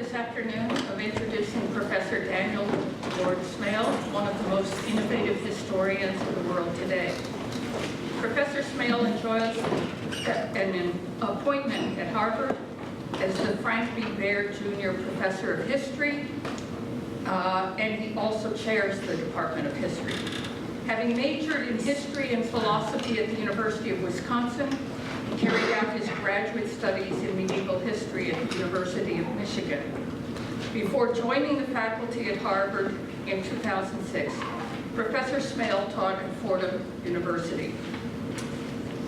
this afternoon of introducing Professor Daniel Lord Smail, one of the most innovative historians of the world today. Professor Smail enjoys an appointment at Harvard as the Frank B. Baird Jr. Professor of History, and he also chairs the Department of History. Having majored in history and philosophy at the University of Wisconsin, he carried out his graduate studies in medieval history at the University of Michigan. Before joining the faculty at Harvard in 2006, Professor Smail taught at Fordham University.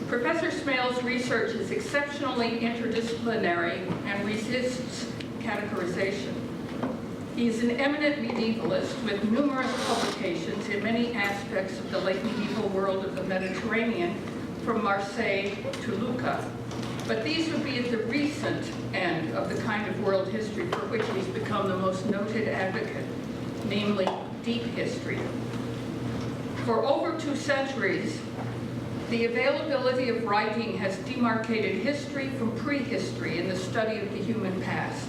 Professor Smail's research is exceptionally interdisciplinary and resists categorization. He is an eminent medievalist with numerous publications in many aspects of the late medieval world of the Mediterranean, from Marseille to Lucca. But these would be at the recent end of the kind of world history for which he's become the most noted advocate, namely deep history. For over 2 centuries, the availability of writing has demarcated history from prehistory in the study of the human past.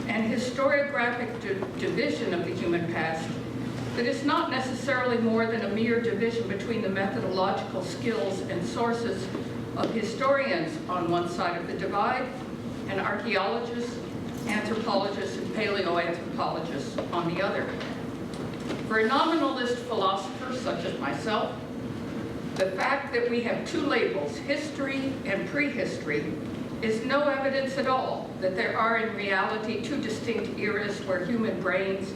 An historiographic division of the human past that is not necessarily more than a mere division between the methodological skills and sources of historians on one side of the divide and archaeologists, anthropologists, and paleoanthropologists on the other. For a nominalist philosopher such as myself, the fact that we have 2 labels, history and prehistory, is no evidence at all that there are in reality 2 distinct eras where human brains,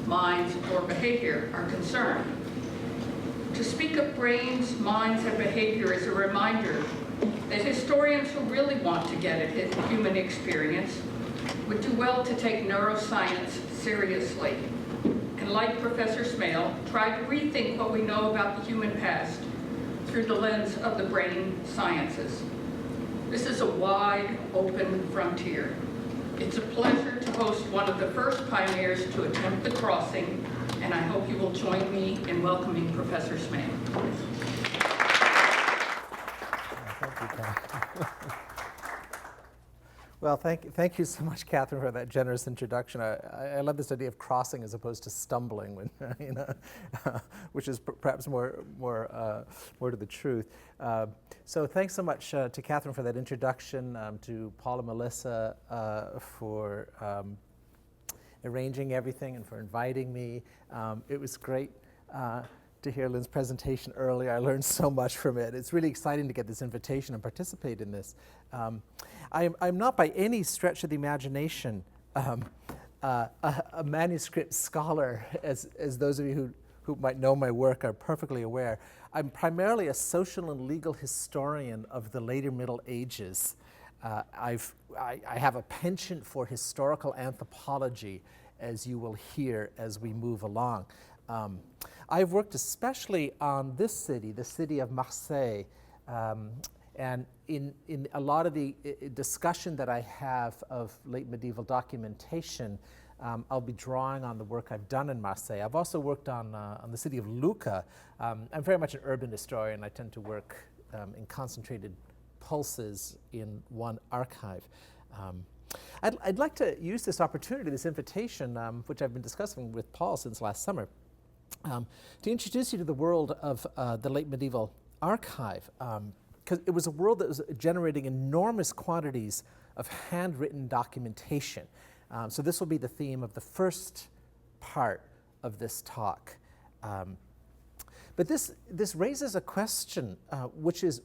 minds, or behavior are concerned. To speak of brains, minds, and behavior is a reminder that historians who really want to get at human experience would do well to take neuroscience seriously, and like Professor Smail, try to rethink what we know about the human past through the lens of the brain sciences. This is a wide, open frontier. It's a pleasure to host one of the first pioneers to attempt the crossing, and I hope you will join me in welcoming Professor Smail. Thank you, Catherine. Well, thank you so much, Catherine, for that generous introduction. I love this idea of crossing as opposed to stumbling, when, which is perhaps more to the truth. So thanks so much to Catherine for that introduction, to Paul and Melissa for arranging everything and for inviting me. It was great to hear Lynn's presentation earlier. I learned so much from it. It's really exciting to get this invitation and participate in this. I'm not by any stretch of the imagination a manuscript scholar, as those of you who might know my work are perfectly aware. I'm primarily a social and legal historian of the later Middle Ages. I have a penchant for historical anthropology, as you will hear as we move along. I've worked especially on this city, the city of Marseille, and in a lot of the discussion that I have of late medieval documentation, I'll be drawing on the work I've done in Marseille. I've also worked on the city of Lucca. I'm very much an urban historian. I tend to work in concentrated pulses in one archive. I'd like to use this opportunity, this invitation, which I've been discussing with Paul since last summer, to introduce you to the world of the late medieval archive, because it was a world that was generating enormous quantities of handwritten documentation. So this will be the theme of the first part of this talk. But this raises a question, which is,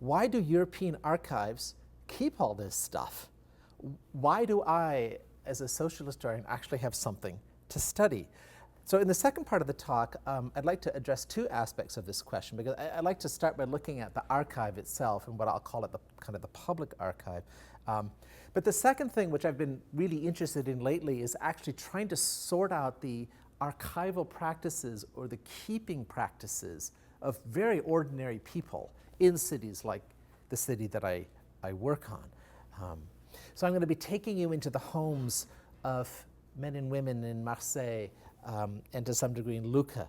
why do European archives keep all this stuff? Why do I, as a social historian, actually have something to study? So in the second part of the talk, I'd like to address 2 aspects of this question, because I'd like to start by looking at the archive itself and what I'll call it the kind of the public archive. But the second thing, which I've been really interested in lately, is actually trying to sort out the archival practices or the keeping practices of very ordinary people in cities like the city that I work on. So I'm going to be taking you into the homes of men and women in Marseille, and to some degree in Lucca.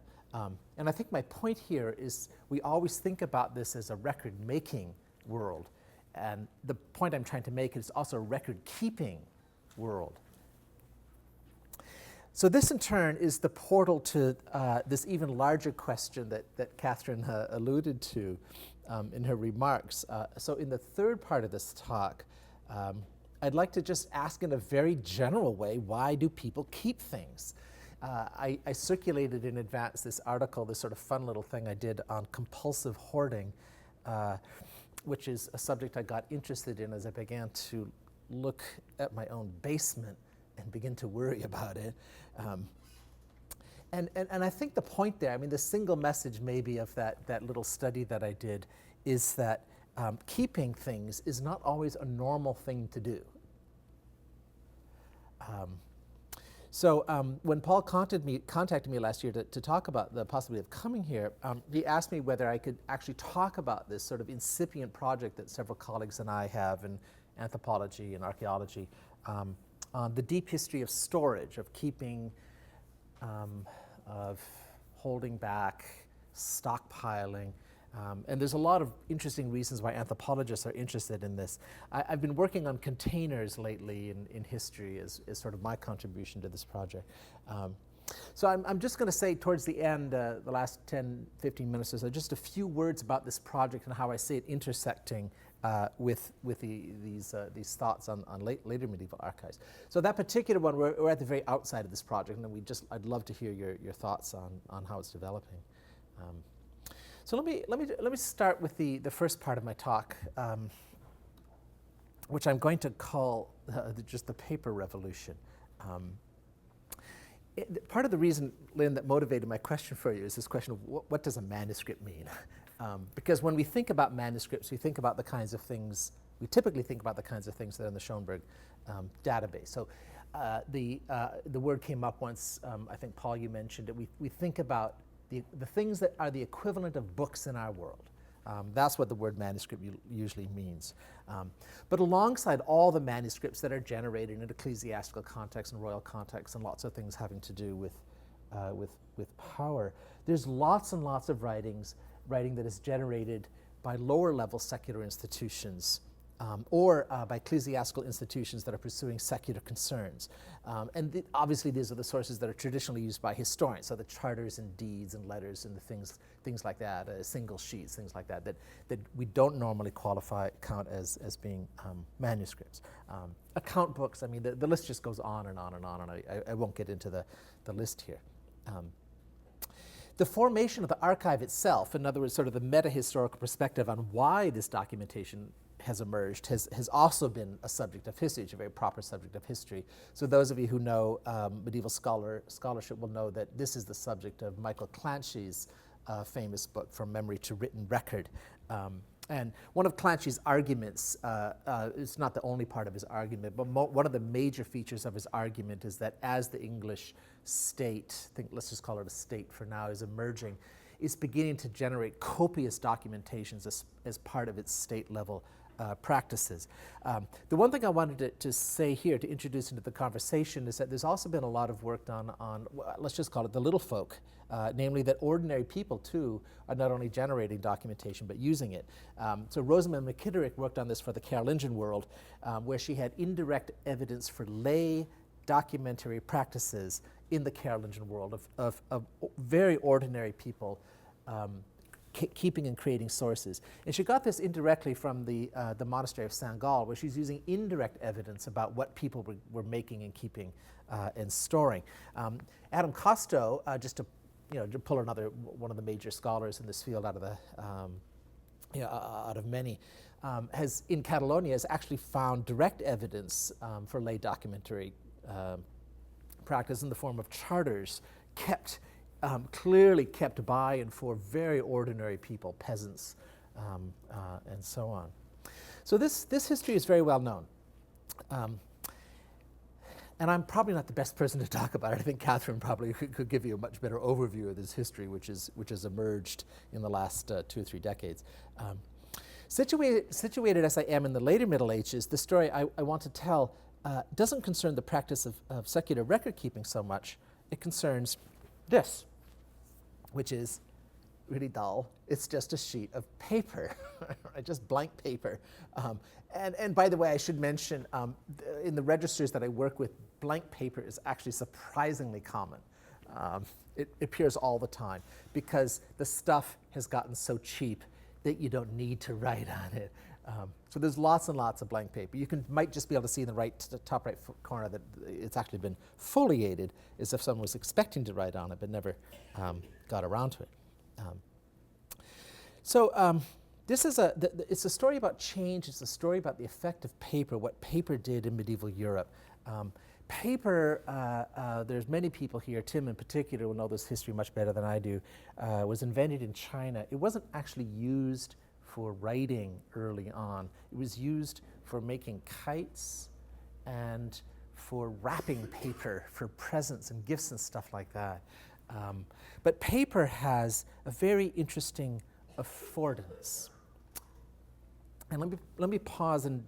And I think my point here is we always think about this as a record-making world. And the point I'm trying to make is also a record-keeping world. So this, in turn, is the portal to this even larger question that Catherine alluded to in her remarks. So in the third part of this talk, I'd like to just ask in a very general way, why do people keep things? I circulated in advance this article, this sort of fun little thing I did on compulsive hoarding, which is a subject I got interested in as I began to look at my own basement and begin to worry about it. And I think the point there, I mean, the single message maybe of that little study that I did is that keeping things is not always a normal thing to do. So when Paul contacted me last year to talk about the possibility of coming here, he asked me whether I could actually talk about this sort of incipient project that several colleagues and I have in anthropology and archaeology on the deep history of storage, of keeping, of holding back, stockpiling. And there's a lot of interesting reasons why anthropologists are interested in this. I've been working on containers lately in history as sort of my contribution to this project. So I'm just going to say towards the end, the last 10, 15 minutes or so, just a few words about this project and how I see it intersecting with these thoughts on later medieval archives. So that particular one, we're at the very outside of this project, and I'd love to hear your thoughts on how it's developing. So let me start with the first part of my talk, which I'm going to call just the paper revolution. Part of the reason, Lynn, that motivated my question for you is this question of what does a manuscript mean? Because when we think about manuscripts, we think about the kinds of things, we typically think about the kinds of things that are in the Schoenberg database. So the word came up once, I think, Paul, you mentioned it. We think about the things that are the equivalent of books in our world. That's what the word manuscript usually means. But alongside all the manuscripts that are generated in ecclesiastical context and royal context and lots of things having to do with power, there's lots and lots of writing that is generated by lower level secular institutions or by ecclesiastical institutions that are pursuing secular concerns. And obviously these are the sources that are traditionally used by historians, so the charters and deeds and letters and the things like that, single sheets, things like that we don't normally count as being manuscripts. Account books, I mean, the list just goes on and on and on, and I won't get into the list here. The formation of the archive itself, in other words, sort of the meta-historical perspective on why this documentation has emerged, has also been a subject of history. It's a very proper subject of history. So those of you who know medieval scholarship will know that this is the subject of Michael Clanchy's famous book, From Memory to Written Record. And one of Clanchy's arguments, it's not the only part of his argument, but one of the major features of his argument is that as the English state, let's just call it a state for now, is emerging, it's beginning to generate copious documentations as part of its state level practices. The one thing I wanted to say here, to introduce into the conversation, is that there's also been a lot of work done on let's just call it the little folk, namely that ordinary people too are not only generating documentation but using it. So Rosamund McKitterick worked on this for the Carolingian world, where she had indirect evidence for lay documentary practices in the Carolingian world of very ordinary people keeping and creating sources. And she got this indirectly from the monastery of Saint Gall, where she's using indirect evidence about what people were making and keeping and storing. Adam Costo, just to pull another one of the major scholars in this field out of many, has in Catalonia has actually found direct evidence for lay documentary practice in the form of charters clearly kept by and for very ordinary people, peasants, and so on. So this history is very well known. And I'm probably not the best person to talk about it. I think Catherine probably could give you a much better overview of this history, which has emerged in the last 2 or 3 decades. Situated as I am in the later Middle Ages, the story I want to tell doesn't concern the practice of secular record keeping so much. It concerns this, which is really dull. It's just a sheet of paper, just blank paper. And by the way, I should mention, in the registers that I work with, blank paper is actually surprisingly common. It appears all the time because the stuff has gotten so cheap that you don't need to write on it. So there's lots and lots of blank paper. You might just be able to see in the top right corner that it's actually been foliated, as if someone was expecting to write on it but never got around to it. This is it's a story about change. It's a story about the effect of paper, what paper did in medieval Europe. Paper, there's many people here, Tim in particular will know this history much better than I do, was invented in China. It wasn't actually used for writing early on. It was used for making kites and for wrapping paper for presents and gifts and stuff like that. But paper has a very interesting affordance. And let me pause and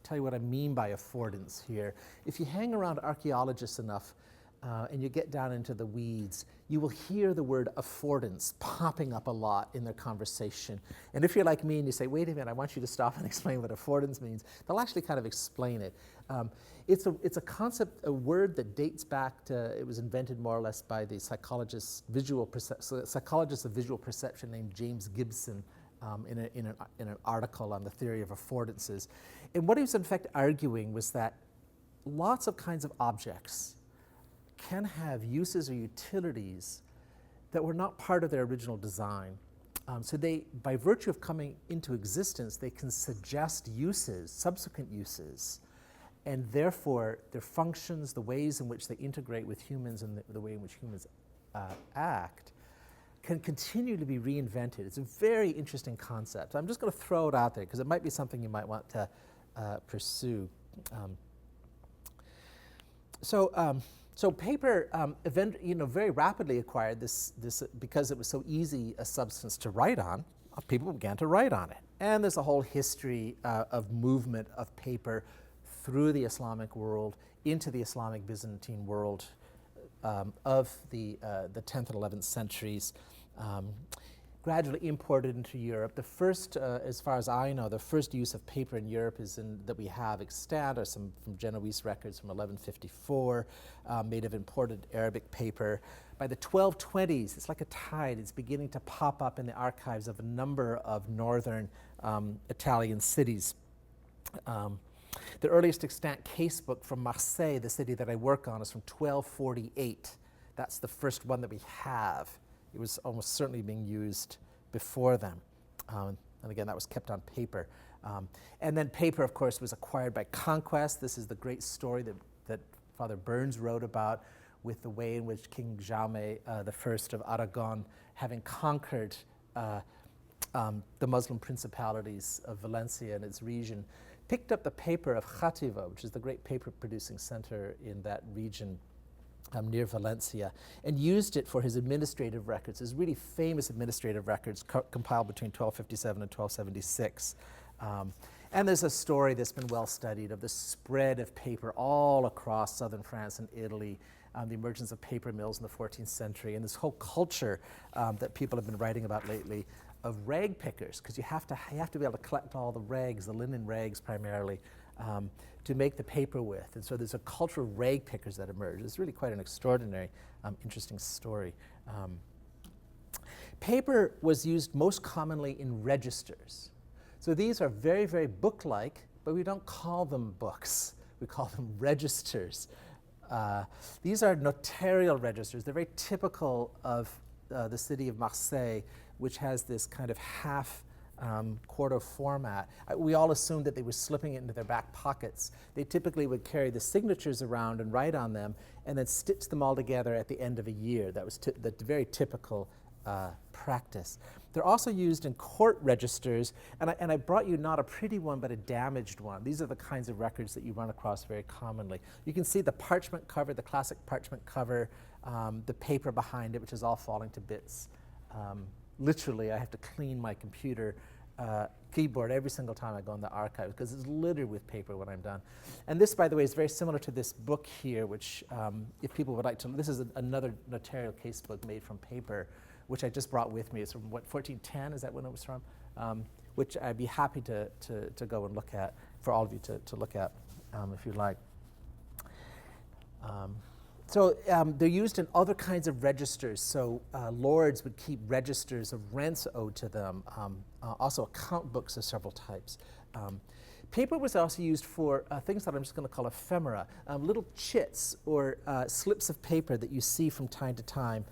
tell you what I mean by affordance here. If you hang around archaeologists enough and you get down into the weeds, you will hear the word affordance popping up a lot in their conversation. And if you're like me and you say, wait a minute, I want you to stop and explain what affordance means, they'll actually kind of explain it. It's a concept, a word that dates back to, it was invented more or less by the psychologist of visual perception named James Gibson in an article on the theory of affordances. And what he was in fact arguing was that lots of kinds of objects can have uses or utilities that were not part of their original design. So they, by virtue of coming into existence, they can suggest uses, subsequent uses, and therefore their functions, the ways in which they integrate with humans and the way in which humans act, can continue to be reinvented. It's a very interesting concept. I'm just going to throw it out there because it might be something you might want to pursue. So paper, very rapidly acquired this because it was so easy a substance to write on. People began to write on it, and there's a whole history of movement of paper through the Islamic world into the Islamic Byzantine world of the 10th and 11th centuries. Gradually imported into Europe. The first, as far as I know, the first use of paper in Europe that we have extant are some from Genoese records from 1154, made of imported Arabic paper. By the 1220s, it's like a tide. It's beginning to pop up in the archives of a number of northern Italian cities. The earliest extant casebook from Marseille, the city that I work on, is from 1248. That's the first one that we have. It was almost certainly being used before them. And again, that was kept on paper. And then paper, of course, was acquired by conquest. This is the great story that Father Burns wrote about with the way in which King Jaume I of Aragon, having conquered the Muslim principalities of Valencia and its region, picked up the paper of Játiva, which is the great paper producing center in that region near Valencia, and used it for his administrative records, his really famous administrative records compiled between 1257 and 1276. And there's a story that's been well studied of the spread of paper all across southern France and Italy, the emergence of paper mills in the 14th century, and this whole culture that people have been writing about lately of rag pickers, because you have to be able to collect all the rags, the linen rags primarily, to make the paper with. And so there's a culture of rag pickers that emerged. It's really quite an extraordinary, interesting story. Paper was used most commonly in registers. So these are very, very book-like, but we don't call them books. We call them registers. These are notarial registers. They're very typical of the city of Marseille, which has this kind of half quarto format. We all assumed that they were slipping it into their back pockets. They typically would carry the signatures around and write on them and then stitch them all together at the end of a year. That was the very typical practice. They're also used in court registers, and I brought you not a pretty one, but a damaged one. These are the kinds of records that you run across very commonly. You can see the parchment cover, the classic parchment cover, the paper behind it, which is all falling to bits. Literally, I have to clean my computer keyboard every single time I go in the archives because it's littered with paper when I'm done. And this, by the way, is very similar to this book here, which if people would like to, this is another notarial casebook made from paper, which I just brought with me. It's from, what, 1410, is that when it was from? Which I'd be happy to go and look at, for all of you to look at, if you'd like. So they're used in other kinds of registers. So lords would keep registers of rents owed to them, also account books of several types. Paper was also used for things that I'm just going to call ephemera, little chits or slips of paper that you see from time to time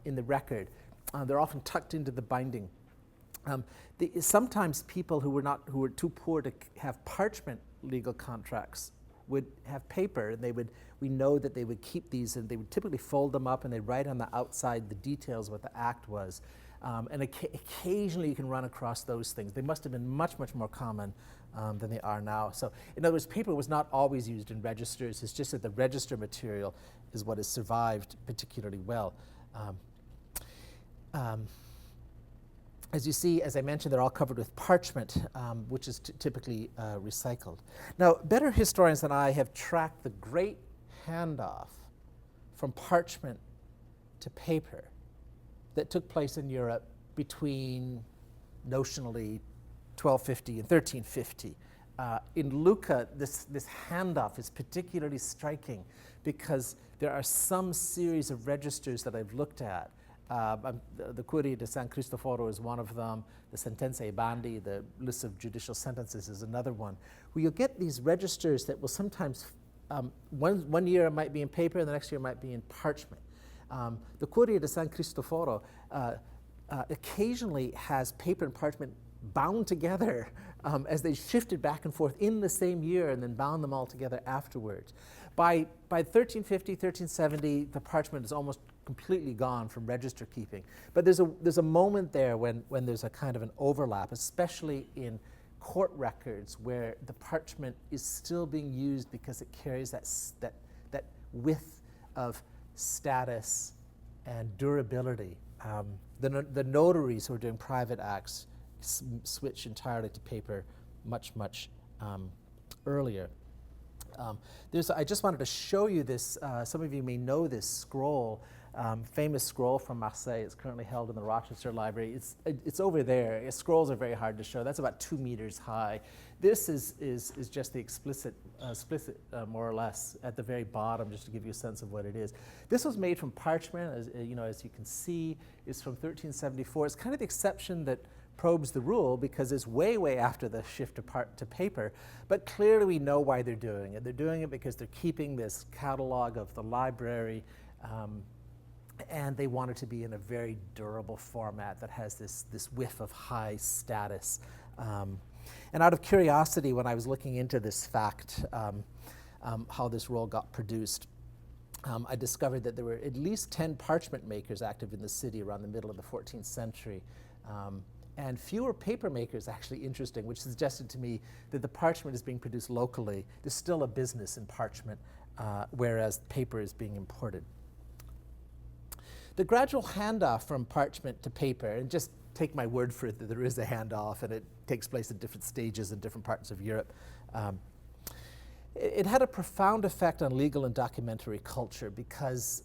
in the record. They're often tucked into the binding. Sometimes people who were too poor to have parchment legal contracts would have paper, and we know that they would keep these, and they would typically fold them up and they'd write on the outside the details of what the act was. And occasionally you can run across those things. They must have been much, much more common than they are now. So in other words, paper was not always used in registers. It's just that the register material is what has survived particularly well. As you see, as I mentioned, they're all covered with parchment, which is typically recycled. Now, better historians than I have tracked the great handoff from parchment to paper that took place in Europe between notionally 1250 and 1350. In Lucca, this handoff is particularly striking because there are some series of registers that I've looked at. The Curia di San Cristoforo is one of them. The Sentenze Bandi, the list of judicial sentences, is another one, where you'll get these registers that will sometimes, one year it might be in paper and the next year it might be in parchment. The Curia di San Cristoforo occasionally has paper and parchment bound together as they shifted back and forth in the same year and then bound them all together afterwards. By 1350, 1370, the parchment is almost completely gone from register keeping. But there's a moment there when there's a kind of an overlap, especially in court records where the parchment is still being used because it carries that width of status and durability. The notaries who are doing private acts switch entirely to paper much, much earlier. I just wanted to show you this. Some of you may know this scroll, famous scroll from Marseille. It's currently held in the Rochester Library. It's over there. Scrolls are very hard to show. That's about 2 meters high. This is just the explicit, more or less, at the very bottom, just to give you a sense of what it is. This was made from parchment, as you can see. It's from 1374. It's kind of the exception that probes the rule because it's way, way after the shift to paper. But clearly we know why they're doing it. They're doing it because they're keeping this catalog of the library, and they want it to be in a very durable format that has this whiff of high status. And out of curiosity, when I was looking into this fact, how this roll got produced, I discovered that there were at least 10 parchment makers active in the city around the middle of the 14th century. And fewer paper makers, actually interesting, which suggested to me that the parchment is being produced locally. There's still a business in parchment, whereas paper is being imported. The gradual handoff from parchment to paper, and just take my word for it that there is a handoff and it takes place at different stages in different parts of Europe. It had a profound effect on legal and documentary culture because,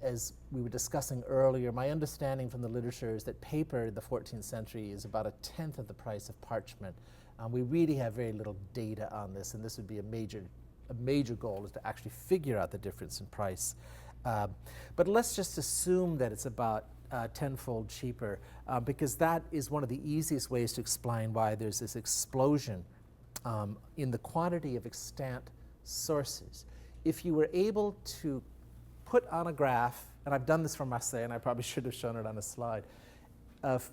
as we were discussing earlier, my understanding from the literature is that paper in the 14th century is about 1/10 of the price of parchment. We really have very little data on this, and this would be a major goal, is to actually figure out the difference in price. But let's just assume that it's about tenfold cheaper, because that is one of the easiest ways to explain why there's this explosion in the quantity of extant sources. If you were able to put on a graph, and I've done this for Marseille, and I probably should have shown it on a slide, of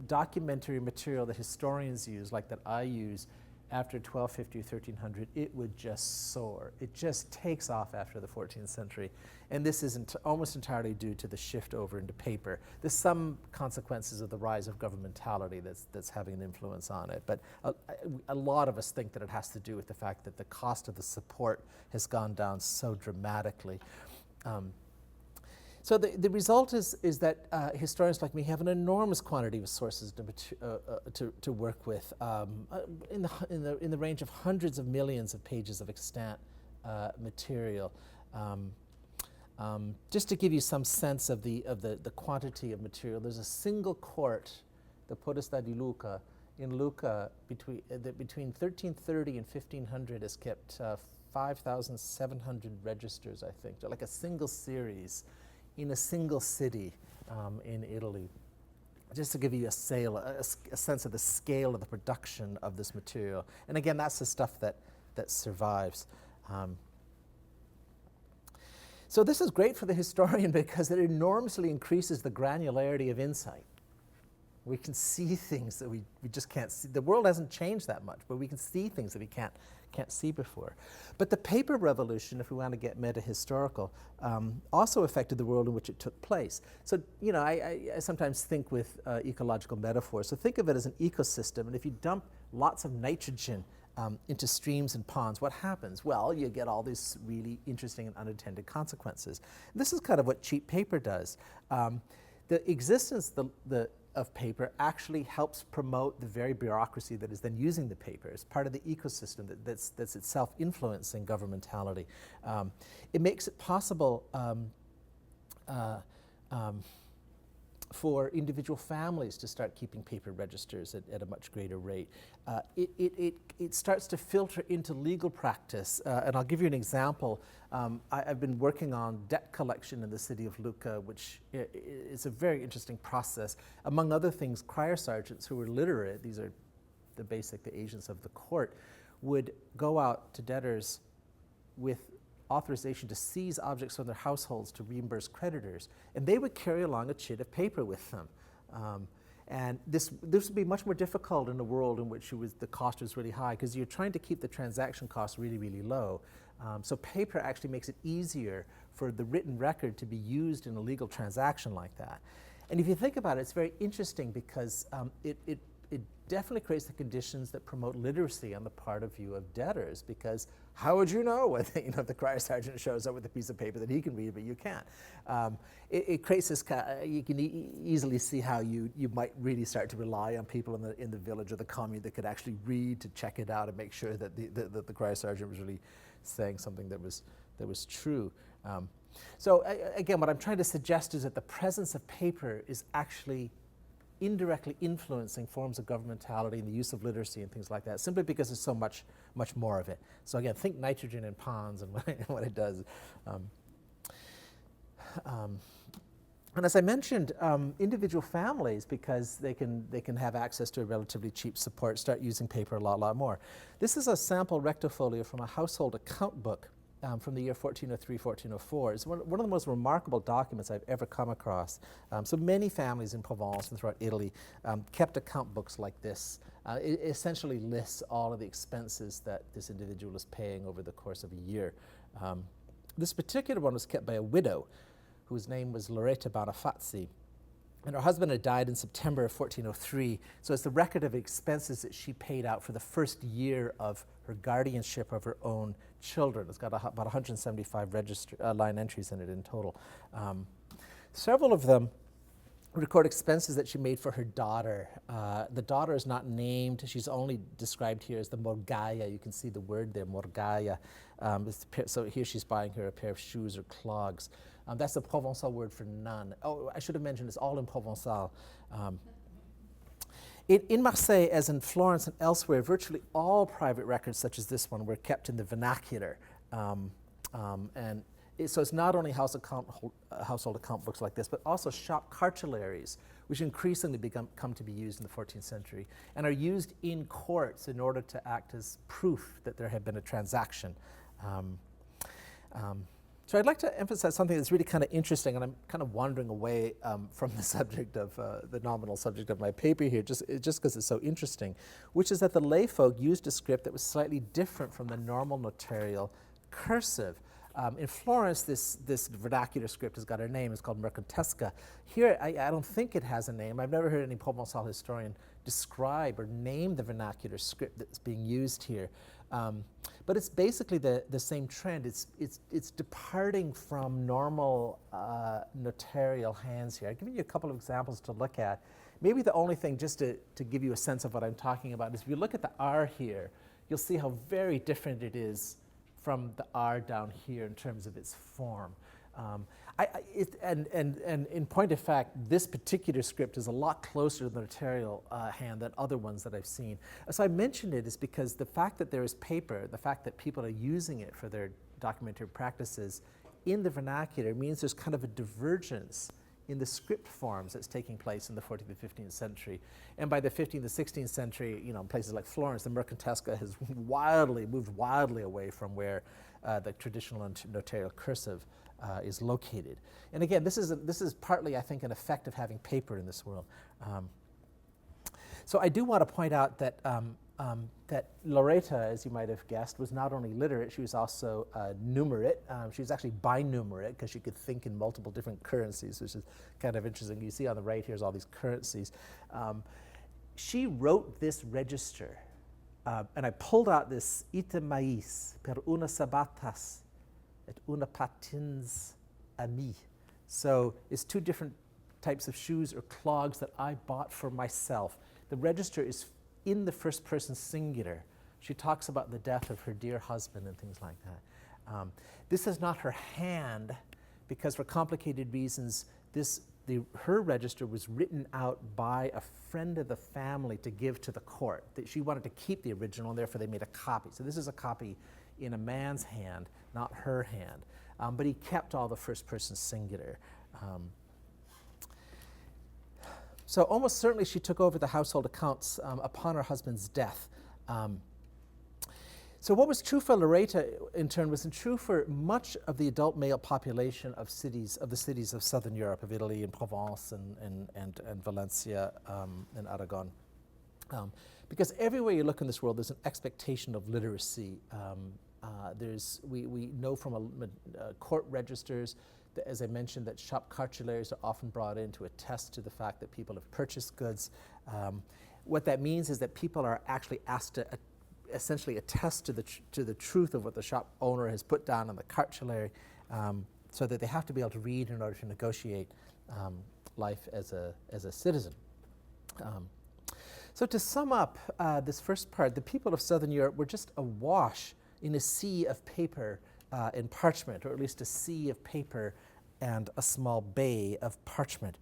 documentary material that historians use, like that I use, after 1250 or 1300, it would just soar. It just takes off after the 14th century. And this is almost entirely due to the shift over into paper. There's some consequences of the rise of governmentality that's having an influence on it. But a lot of us think that it has to do with the fact that the cost of the support has gone down so dramatically. So the result is that historians like me have an enormous quantity of sources to work with, in the range of hundreds of millions of pages of extant material. Just to give you some sense of the quantity of material, there's a single court, the Podestà di Lucca, in Lucca between 1330 and 1500 has kept 5,700 registers, I think, like a single series in a single city in Italy. Just to give you a sense of the scale of the production of this material. And again, that's the stuff that survives. So this is great for the historian because it enormously increases the granularity of insight. We can see things that we just can't see. The world hasn't changed that much, but we can see things that we can't see before. But the paper revolution, if we want to get meta-historical, also affected the world in which it took place. So, you know, I sometimes think with ecological metaphors. So think of it as an ecosystem, and if you dump lots of nitrogen into streams and ponds, what happens? Well, you get all these really interesting and unintended consequences. This is kind of what cheap paper does. The existence of paper actually helps promote the very bureaucracy that is then using the paper as part of the ecosystem that's itself influencing governmentality. It makes it possible for individual families to start keeping paper registers at a much greater rate. It starts to filter into legal practice, and I'll give you an example. I've been working on debt collection in the city of Lucca, which is a very interesting process. Among other things, crier sergeants who were literate, these are the agents of the court, would go out to debtors with authorization to seize objects from their households to reimburse creditors, and they would carry along a chit of paper with them. And this would be much more difficult in a world in which the cost was really high, because you're trying to keep the transaction costs really, really low. So paper actually makes it easier for the written record to be used in a legal transaction like that. And if you think about it, it's very interesting because it definitely creates the conditions that promote literacy on the part of debtors, because how would you know when the crier sergeant shows up with a piece of paper that he can read but you can't? It creates this you can easily see how you might really start to rely on people in the village or the commune that could actually read to check it out and make sure that the crier sergeant was really saying something that was true. So again, what I'm trying to suggest is that the presence of paper is actually indirectly influencing forms of governmentality and the use of literacy and things like that, simply because there's so much more of it. So again, think nitrogen in ponds and what it does. And as I mentioned, individual families, because they can have access to a relatively cheap support, start using paper a lot more. This is a sample rectofolio from a household account book from the year 1403, 1404. It's one of the most remarkable documents I've ever come across. So many families in Provence and throughout Italy kept account books like this. It essentially lists all of the expenses that this individual was paying over the course of a year. This particular one was kept by a widow whose name was Loretta Bonifazzi. And her husband had died in September of 1403, so it's the record of expenses that she paid out for the first year of her guardianship of her own children. It's got about 175 line entries in it in total. Several of them record expenses that she made for her daughter. The daughter is not named. She's only described here as the morgaia. You can see the word there, morgaia. So here she's buying her a pair of shoes or clogs. That's the Provençal word for nun. Oh, I should have mentioned it's all in Provençal. In Marseille, as in Florence and elsewhere, virtually all private records such as this one were kept in the vernacular. So it's not only household account books like this, but also shop cartularies, which increasingly come to be used in the 14th century and are used in courts in order to act as proof that there had been a transaction. So I'd like to emphasize something that's really kind of interesting, and I'm kind of wandering away from the subject of the nominal subject of my paper here, just because it's so interesting, which is that the layfolk used a script that was slightly different from the normal notarial cursive. In Florence, this vernacular script has got a name. It's called Mercantesca. Here, I don't think it has a name. I've never heard any Provençal historian describe or name the vernacular script that's being used here. But it's basically the same trend. It's departing from normal notarial hands here. I've given you a couple of examples to look at. Maybe the only thing, just to give you a sense of what I'm talking about, is if you look at the R here, you'll see how very different it is from the R down here in terms of its form. And in point of fact, this particular script is a lot closer to the notarial hand than other ones that I've seen. So I mentioned it is because the fact that there is paper, the fact that people are using it for their documentary practices in the vernacular means there's kind of a divergence in the script forms that's taking place in the 14th and 15th century. And by the 15th and 16th century, you know, in places like Florence, the mercantesca has moved wildly away from where the traditional notarial cursive is located. And again, this is partly, I think, an effect of having paper in this world. So I do want to point out that that Loretta, as you might have guessed, was not only literate, she was also numerate. She was actually binumerate because she could think in multiple different currencies, which is kind of interesting. You see on the right here's all these currencies. She wrote this register, and I pulled out this ite mais per una sabatas et una patins a mi. So it's two different types of shoes or clogs that I bought for myself. The register is in the first person singular. She talks about the death of her dear husband and things like that. This is not her hand because for complicated reasons, her register was written out by a friend of the family to give to the court. She wanted to keep the original and therefore they made a copy. So this is a copy in a man's hand, not her hand. But he kept all the first person singular. So almost certainly she took over the household accounts upon her husband's death. So what was true for Loretta in turn was true for much of the adult male population of the cities of southern Europe, of Italy and Provence and Valencia and Aragon. Because everywhere you look in this world, there's an expectation of literacy. We know from court registers, as I mentioned, that shop cartularies are often brought in to attest to the fact that people have purchased goods. What that means is that people are actually asked to essentially attest to the truth of what the shop owner has put down on the cartulary, so that they have to be able to read in order to negotiate life as a citizen. So to sum up this first part, the people of Southern Europe were just awash in a sea of paper and parchment, or at least a sea of paper and a small bay of parchment.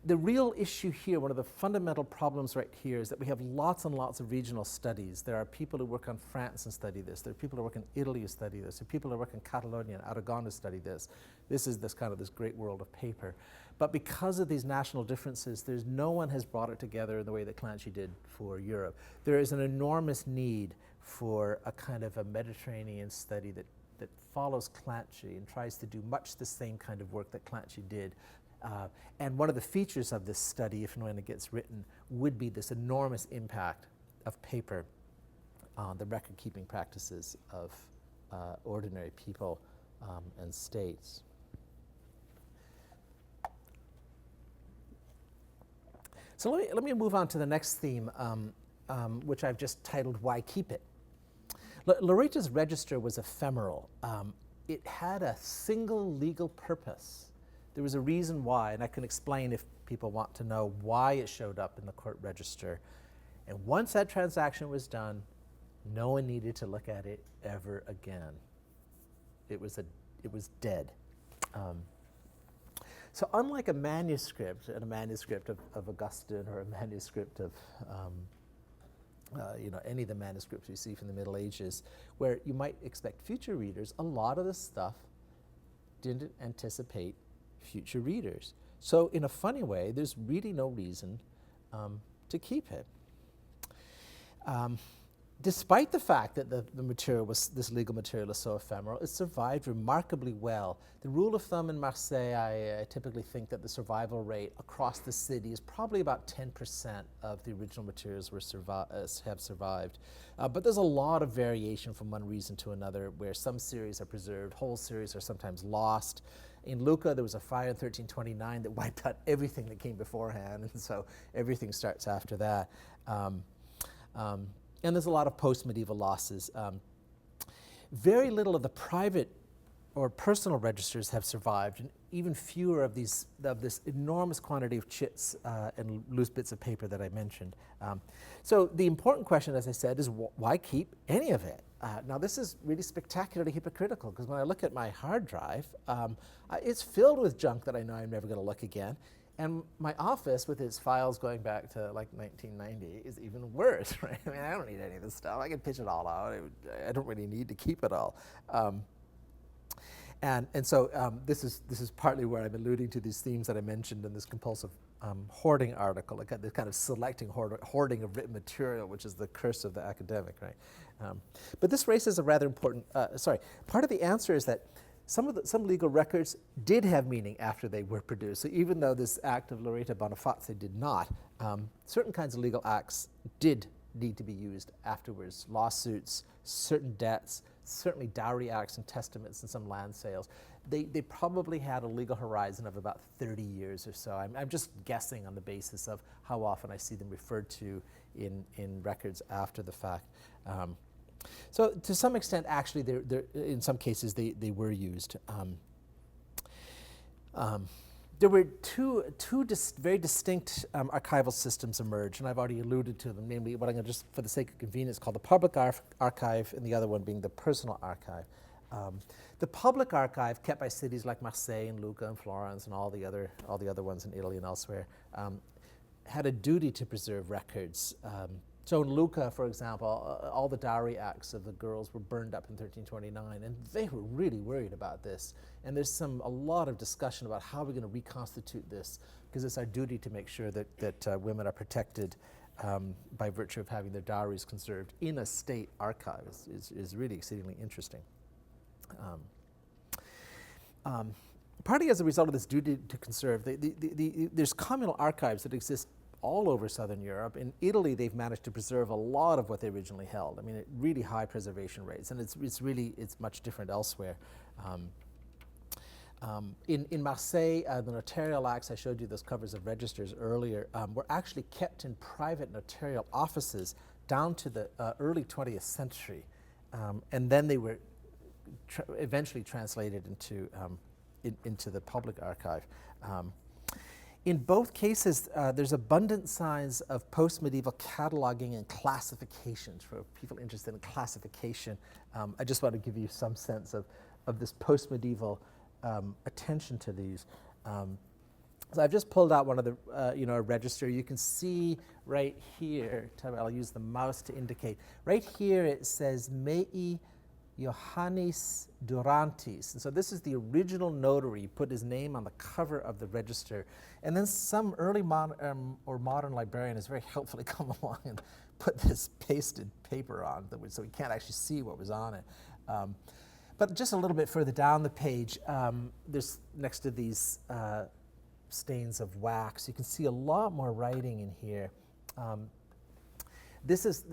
The real issue here, one of the fundamental problems right here, is that we have lots and lots of regional studies. There are people who work on France and study this. There are people who work in Italy who study this. There are people who work in Catalonia and Aragon who study this. This is this great world of paper. But because of these national differences, no one has brought it together in the way that Clancy did for Europe. There is an enormous need for a kind of a Mediterranean study that follows Clancy and tries to do much the same kind of work that Clancy did. And one of the features of this study, if and when it gets written, would be this enormous impact of paper on the record-keeping practices of ordinary people and states. So let me move on to the next theme, which I've just titled, Why Keep It? Loretta's register was ephemeral. It had a single legal purpose. There was a reason why, and I can explain if people want to know why it showed up in the court register. And once that transaction was done, no one needed to look at it ever again. It was dead. So unlike a manuscript, and a manuscript of Augustine or a manuscript of any of the manuscripts we see from the Middle Ages, where you might expect future readers, a lot of the stuff didn't anticipate future readers. So in a funny way, there's really no reason to keep it. Despite the fact that this legal material is so ephemeral, it survived remarkably well. The rule of thumb in Marseille, I typically think that the survival rate across the city is probably about 10% of the original materials have survived. But there's a lot of variation from one reason to another, where some series are preserved, whole series are sometimes lost. In Lucca, there was a fire in 1329 that wiped out everything that came beforehand, and so everything starts after that. And there's a lot of post-medieval losses. Very little of the private or personal registers have survived, and even fewer of this enormous quantity of chits and loose bits of paper that I mentioned. So the important question, as I said, is why keep any of it? Now this is really spectacularly hypocritical, because when I look at my hard drive, it's filled with junk that I know I'm never going to look again. And my office, with its files going back to like 1990, is even worse, right? I mean, I don't need any of this stuff. I can pitch it all out. I don't really need to keep it all. And so this is partly where I'm alluding to these themes that I mentioned in this compulsive hoarding article, like the kind of selecting hoarding of written material, which is the curse of the academic, right? But this raises a rather important, part of the answer is that some legal records did have meaning after they were produced. So even though this act of Loretta Boniface did not, certain kinds of legal acts did need to be used afterwards. Lawsuits, certain debts, certainly dowry acts and testaments and some land sales. They probably had a legal horizon of about 30 years or so. I'm just guessing on the basis of how often I see them referred to in records after the fact. So to some extent, actually, in some cases, they were used. There were two very distinct archival systems emerged, and I've already alluded to them, namely what I'm going to just, for the sake of convenience, call the public archive, and the other one being the personal archive. The public archive, kept by cities like Marseille and Lucca and Florence and all the other ones in Italy and elsewhere, had a duty to preserve records. So in Lucca, for example, all the dowry acts of the girls were burned up in 1329, and they were really worried about this. And there's a lot of discussion about how we're going to reconstitute this, because it's our duty to make sure that women are protected by virtue of having their dowries conserved in a state archive. Is really exceedingly interesting. Partly as a result of this duty to conserve, there's communal archives that exist all over Southern Europe. In Italy, they've managed to preserve a lot of what they originally held. I mean, really high preservation rates, and it's much different elsewhere. In Marseille, the notarial acts, I showed you those covers of registers earlier, were actually kept in private notarial offices down to the early 20th century, and then they were eventually translated into the public archive. In both cases, there's abundant signs of post-medieval cataloging and classifications for people interested in classification. I just want to give you some sense of this post-medieval attention to these. So I've just pulled out one of the, a register. You can see right here, I'll use the mouse to indicate. Right here it says Mei Ioannis Durantis. And so this is the original notary. He put his name on the cover of the register. And then some early or modern librarian has very helpfully come along and put this pasted paper on, so we can't actually see what was on it. But just a little bit further down the page, there's next to these stains of wax, you can see a lot more writing in here. This is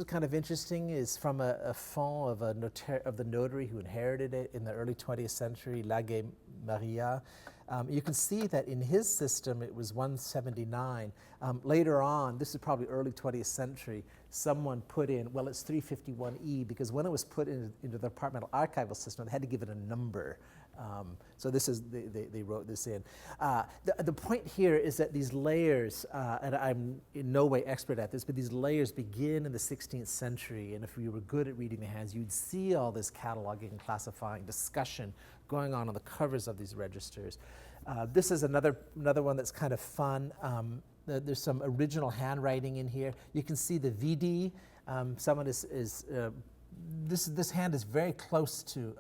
kind of interesting. Is from a fond of the notary who inherited it in the early 20th century, Lage Maria. You can see that in his system it was 179. Later on, this is probably early 20th century, someone put in, well, it's 351E, because when it was put into the departmental archival system, they had to give it a number. So this is, they wrote this in. The point here is that these layers, and I'm in no way expert at this, but these layers begin in the 16th century, and if you were good at reading the hands, you'd see all this cataloging, classifying, discussion going on the covers of these registers. This is another one that's kind of fun. There's some original handwriting in here. You can see the VD. Someone this hand is very close to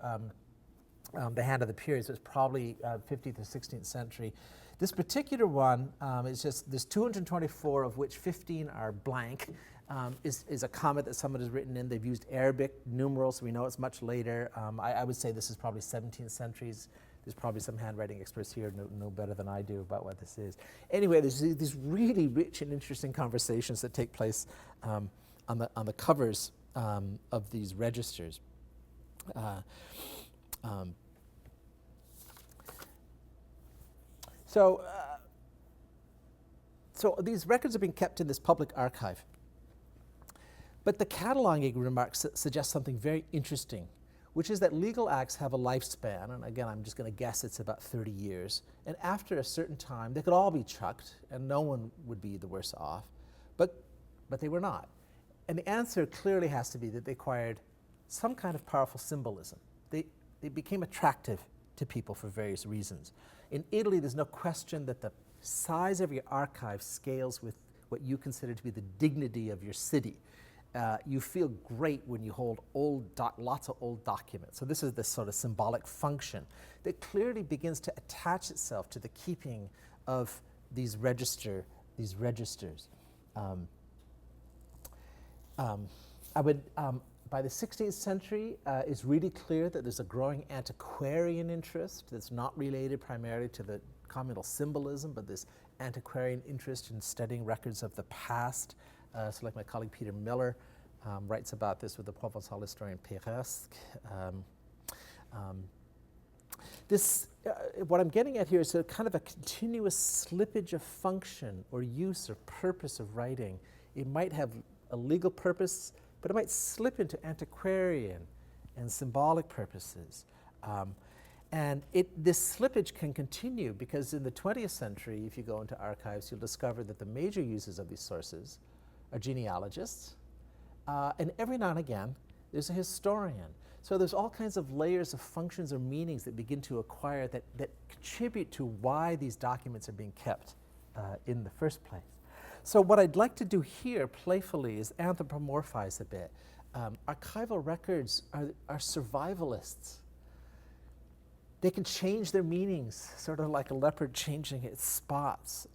the hand of the period, so it's probably 15th or 16th century. This particular one is just, there's 224, of which 15 are blank, is a comment that someone has written in. They've used Arabic numerals, so we know it's much later. I would say this is probably 17th centuries. There's probably some handwriting experts here know better than I do about what this is. Anyway, there's these really rich and interesting conversations that take place on the covers of these registers. So these records are being kept in this public archive. But the cataloging remarks suggest something very interesting, which is that legal acts have a lifespan, and again, I'm just going to guess it's about 30 years, and after a certain time, they could all be chucked, and no one would be the worse off, but they were not. And the answer clearly has to be that they required some kind of powerful symbolism. They became attractive to people for various reasons. In Italy, there's no question that the size of your archive scales with what you consider to be the dignity of your city. You feel great when you hold lots of old documents. So this is this sort of symbolic function that clearly begins to attach itself to the keeping of these registers. By the 16th century, it's really clear that there's a growing antiquarian interest that's not related primarily to the communal symbolism, but this antiquarian interest in studying records of the past. So like my colleague Peter Miller writes about this with the Provençal historian Peresque. What I'm getting at here is a kind of a continuous slippage of function or use or purpose of writing. It might have a legal purpose, but it might slip into antiquarian and symbolic purposes. And this slippage can continue because in the 20th century, if you go into archives, you'll discover that the major uses of these sources are genealogists, and every now and again, there's a historian. So there's all kinds of layers of functions or meanings that begin to acquire that contribute to why these documents are being kept in the first place. So what I'd like to do here, playfully, is anthropomorphize a bit. Archival records are survivalists. They can change their meanings, sort of like a leopard changing its spots.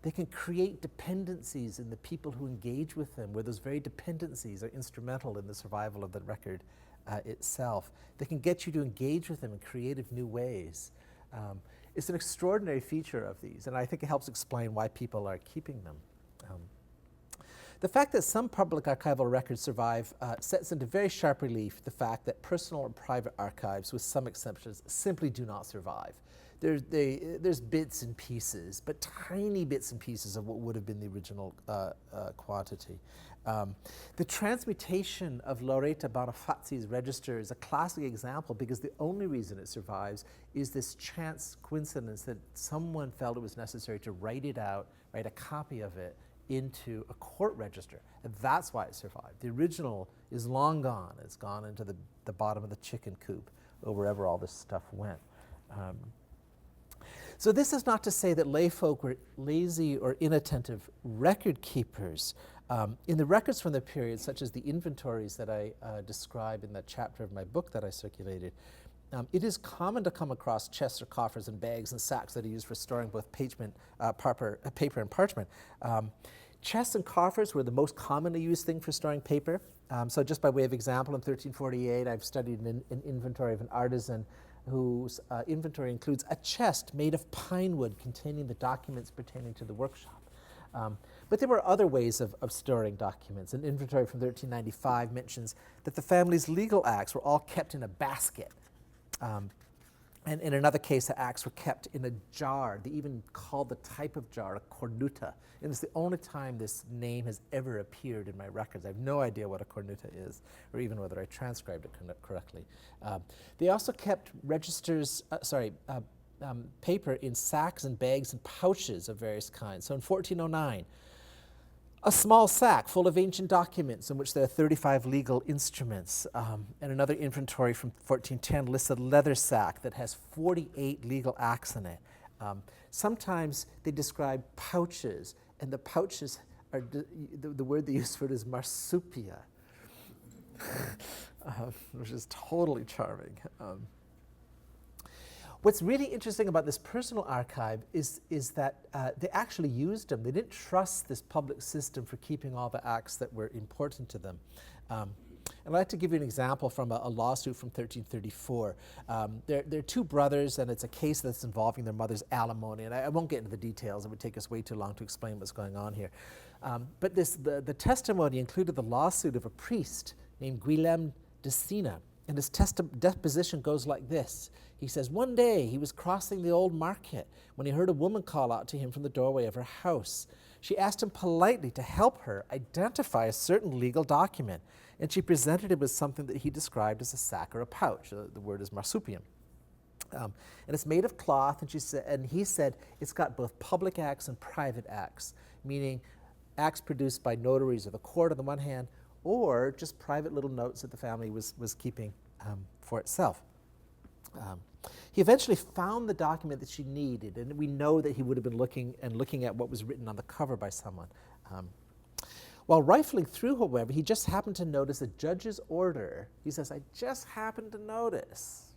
They can create dependencies in the people who engage with them, where those very dependencies are instrumental in the survival of the record itself. They can get you to engage with them in creative new ways. It's an extraordinary feature of these, and I think it helps explain why people are keeping them. The fact that some public archival records survive sets into very sharp relief the fact that personal and private archives, with some exceptions, simply do not survive. There's bits and pieces, but tiny bits and pieces of what would have been the original quantity. The transmutation of Lauretta Bonifazzi's register is a classic example because the only reason it survives is this chance coincidence that someone felt it was necessary to write it out, write a copy of it into a court register. And that's why it survived. The original is long gone. It's gone into the bottom of the chicken coop or wherever all this stuff went. So this is not to say that layfolk were lazy or inattentive record keepers. In the records from the period, such as the inventories that I describe in that chapter of my book that I circulated, it is common to come across chests or coffers and bags and sacks that are used for storing both paper and parchment. Chests and coffers were the most commonly used thing for storing paper. So just by way of example, in 1348, I've studied an inventory of an artisan whose inventory includes a chest made of pine wood containing the documents pertaining to the workshop. But there were other ways of storing documents. An inventory from 1395 mentions that the family's legal acts were all kept in a basket. And in another case, the acts were kept in a jar. They even called the type of jar a cornuta. And it's the only time this name has ever appeared in my records. I have no idea what a cornuta is, or even whether I transcribed it correctly. They also kept paper in sacks and bags and pouches of various kinds. So in 1409, a small sack full of ancient documents in which there are 35 legal instruments. And another inventory from 1410 lists a leather sack that has 48 legal acts in it. Sometimes they describe pouches, and the pouches are, the word they use for it is marsupia, which is totally charming. What's really interesting about this personal archive is that they actually used them. They didn't trust this public system for keeping all the acts that were important to them. I'd like to give you an example from a lawsuit from 1334. There are two brothers, and it's a case that's involving their mother's alimony. And I won't get into the details. It would take us way too long to explain what's going on here. But the testimony included the lawsuit of a priest named Guillaume de Sina. And his deposition goes like this. He says, one day he was crossing the old market when he heard a woman call out to him from the doorway of her house. She asked him politely to help her identify a certain legal document, and she presented him with something that he described as a sack or a pouch. The word is marsupium. And it's made of cloth, and he said it's got both public acts and private acts, meaning acts produced by notaries of the court on the one hand, or just private little notes that the family was keeping for itself. He eventually found the document that she needed, and we know that he would have been looking at what was written on the cover by someone. While rifling through, however, he just happened to notice a judge's order. He says, I just happened to notice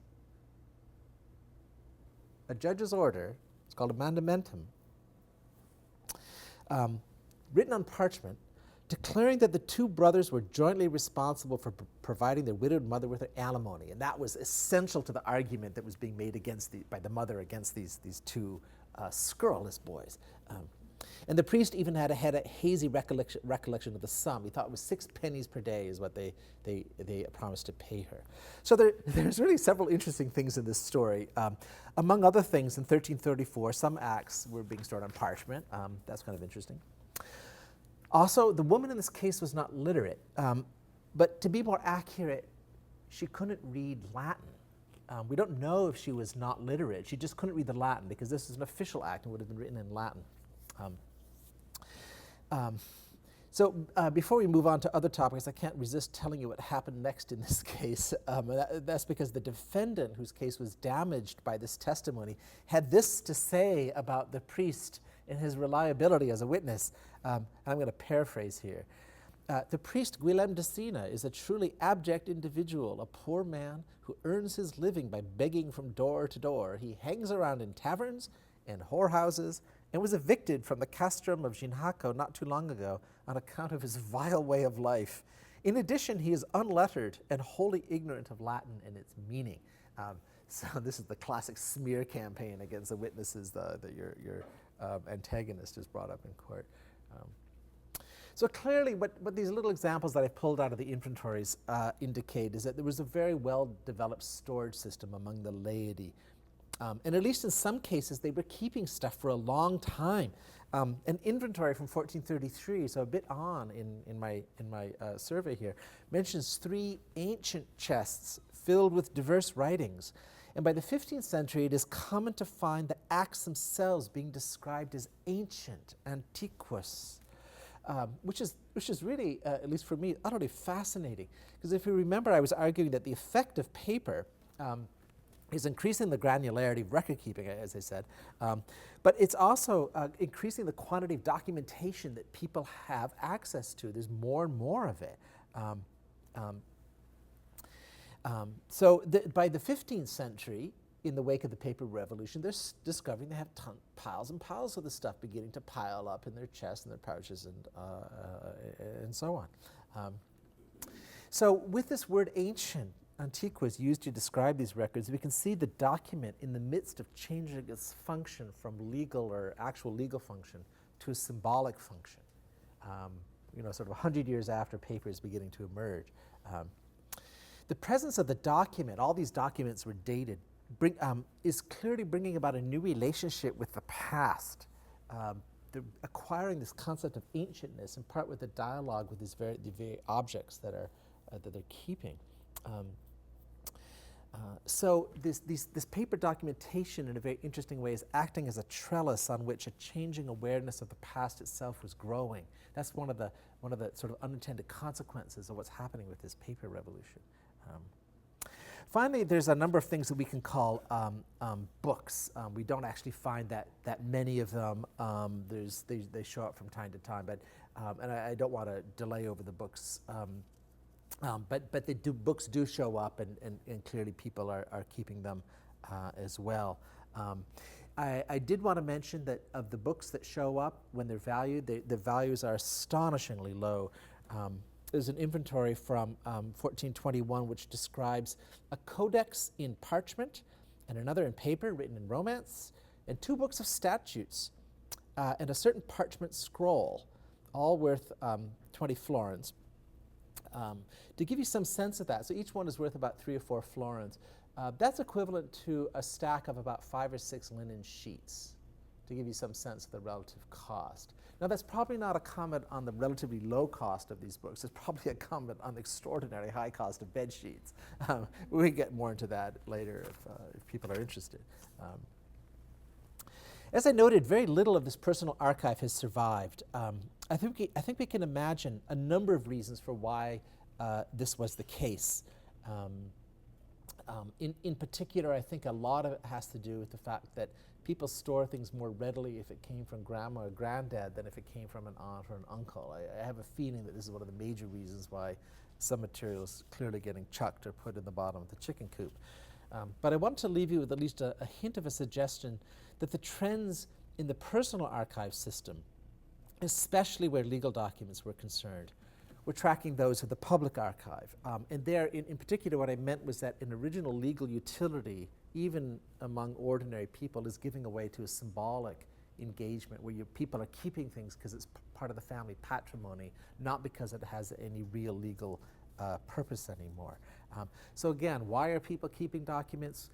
a judge's order. It's called a mandamentum, written on parchment, declaring that the two brothers were jointly responsible for providing their widowed mother with her alimony. And that was essential to the argument that was being made by the mother against these two scurrilous boys. And the priest even had a hazy recollection of the sum. He thought it was 6 pennies per day is what they promised to pay her. So there's really several interesting things in this story. Among other things, in 1334, some acts were being stored on parchment. That's kind of interesting. Also, the woman in this case was not literate. But to be more accurate, she couldn't read Latin. We don't know if she was not literate. She just couldn't read the Latin because this is an official act and would have been written in Latin. So before we move on to other topics, I can't resist telling you what happened next in this case. That's because the defendant, whose case was damaged by this testimony, had this to say about the priest and his reliability as a witness. I'm going to paraphrase here. The priest Guillem de Sina is a truly abject individual, a poor man who earns his living by begging from door to door. He hangs around in taverns and whorehouses and was evicted from the castrum of Jinhaco not too long ago on account of his vile way of life. In addition, he is unlettered and wholly ignorant of Latin and its meaning. So this is the classic smear campaign against the witnesses that your antagonist is brought up in court. So clearly what these little examples that I pulled out of the inventories indicate is that there was a very well-developed storage system among the laity. And at least in some cases, they were keeping stuff for a long time. An inventory from 1433, so a bit on in my survey here, mentions 3 ancient chests filled with diverse writings. And by the 15th century, it is common to find the acts themselves being described as ancient, antiquus, which is really, at least for me, utterly fascinating. Because if you remember, I was arguing that the effect of paper is increasing the granularity of record keeping, as I said, but it's also increasing the quantity of documentation that people have access to. There's more and more of it. So by the 15th century, in the wake of the paper revolution, they're discovering they have piles and piles of the stuff beginning to pile up in their chests and their pouches and so on. So with this word ancient, antiquus, used to describe these records, we can see the document in the midst of changing its function from legal or actual legal function to a symbolic function. Sort of 100 years after paper is beginning to emerge. The presence of the document, all these documents were dated, is clearly bringing about a new relationship with the past. They're acquiring this concept of ancientness in part with the dialogue with the very objects that they're keeping. So this paper documentation, in a very interesting way, is acting as a trellis on which a changing awareness of the past itself was growing. That's one of the sort of unintended consequences of what's happening with this paper revolution. Finally, there's a number of things that we can call books. We don't actually find that many of them. They show up from time to time, but and I don't want to delay over the books. But books do show up, and clearly people are keeping them as well. I did want to mention that of the books that show up, when they're valued, the values are astonishingly low. There's an inventory from 1421 which describes a codex in parchment and another in paper written in Romance, and 2 books of statutes, and a certain parchment scroll, all worth 20 florins. To give you some sense of that, so each one is worth about 3 or 4 florins. That's equivalent to a stack of about 5 or 6 linen sheets, to give you some sense of the relative cost. Now, that's probably not a comment on the relatively low cost of these books. It's probably a comment on the extraordinary high cost of bed sheets. We can get more into that later if people are interested. As I noted, very little of this personal archive has survived. I think we can imagine a number of reasons for why this was the case. In particular, I think a lot of it has to do with the fact that people store things more readily if it came from grandma or granddad than if it came from an aunt or an uncle. I have a feeling that this is one of the major reasons why some materials clearly getting chucked or put in the bottom of the chicken coop. But I want to leave you with at least a hint of a suggestion that the trends in the personal archive system, especially where legal documents were concerned, we're tracking those of the public archive. And there, in particular, what I meant was that an original legal utility, even among ordinary people, is giving away to a symbolic engagement where people are keeping things because it's part of the family patrimony, not because it has any real legal purpose anymore. So again, why are people keeping documents?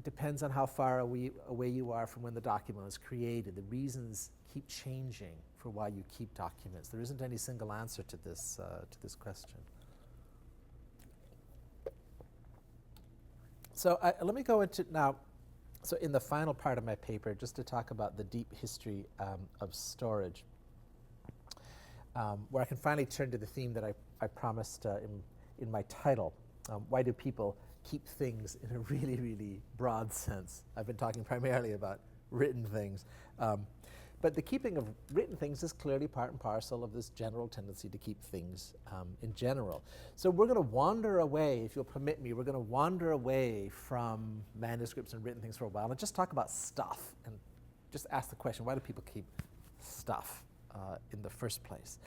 Depends on how far away you are from when the document was created. The reasons keep changing for why you keep documents. There isn't any single answer to this question. So let me go into now, so in the final part of my paper, just to talk about the deep history of storage, where I can finally turn to the theme that I promised in my title. Why do people keep things in a really, really broad sense? I've been talking primarily about written things. But the keeping of written things is clearly part and parcel of this general tendency to keep things in general. So we're going to wander away, if you'll permit me, we're going to wander away from manuscripts and written things for a while and just talk about stuff and just ask the question, why do people keep stuff in the first place?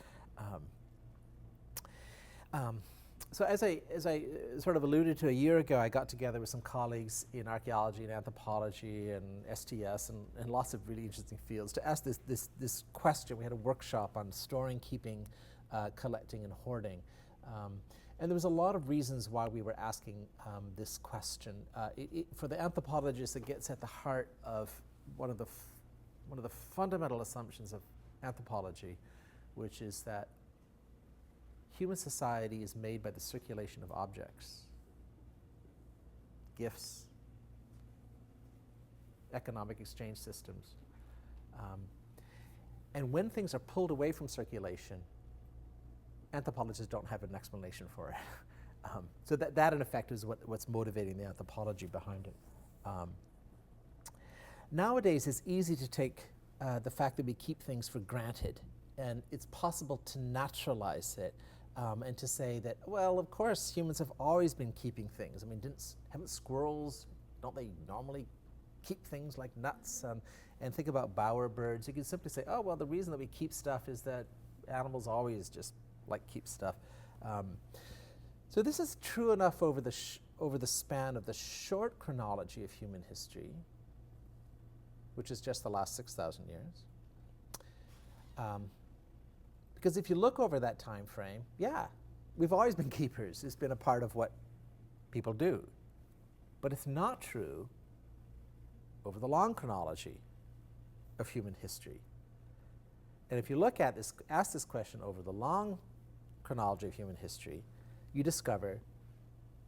So as I sort of alluded to a year ago, I got together with some colleagues in archaeology and anthropology and STS and lots of really interesting fields to ask this question. We had a workshop on storing, keeping, collecting, and hoarding. And there was a lot of reasons why we were asking this question. For the anthropologists, it gets at the heart of one of the fundamental assumptions of anthropology, which is that human society is made by the circulation of objects, gifts, economic exchange systems. And when things are pulled away from circulation, anthropologists don't have an explanation for it. So that in effect is what's motivating the anthropology behind it. Nowadays, it's easy to take the fact that we keep things for granted, and it's possible to naturalize it. And to say that, well, of course, humans have always been keeping things. I mean, haven't squirrels, don't they normally keep things like nuts? And think about bowerbirds. You can simply say, oh, well, the reason that we keep stuff is that animals always just keep stuff. So this is true enough over the span of the short chronology of human history, which is just the last 6,000 years. Because if you look over that time frame, yeah, we've always been keepers. It's been a part of what people do. But it's not true over the long chronology of human history. And if you ask this question over the long chronology of human history, you discover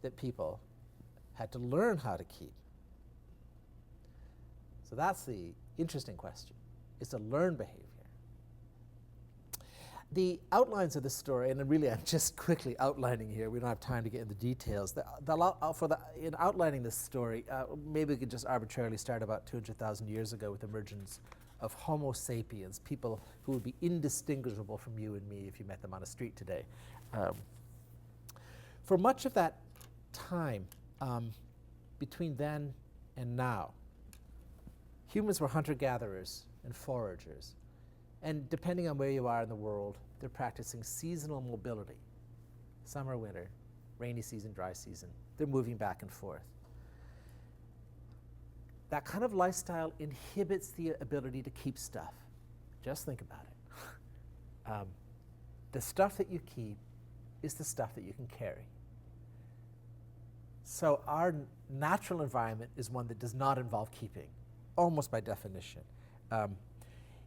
that people had to learn how to keep. So that's the interesting question. It's a learned behavior. The outlines of this story, and really I'm just quickly outlining here, we don't have time to get into details. In outlining this story, maybe we could just arbitrarily start about 200,000 years ago with the emergence of Homo sapiens, people who would be indistinguishable from you and me if you met them on a street today. For much of that time, between then and now, humans were hunter-gatherers and foragers. And depending on where you are in the world, they're practicing seasonal mobility. Summer, winter, rainy season, dry season. They're moving back and forth. That kind of lifestyle inhibits the ability to keep stuff. Just think about it. The stuff that you keep is the stuff that you can carry. So our natural environment is one that does not involve keeping, almost by definition.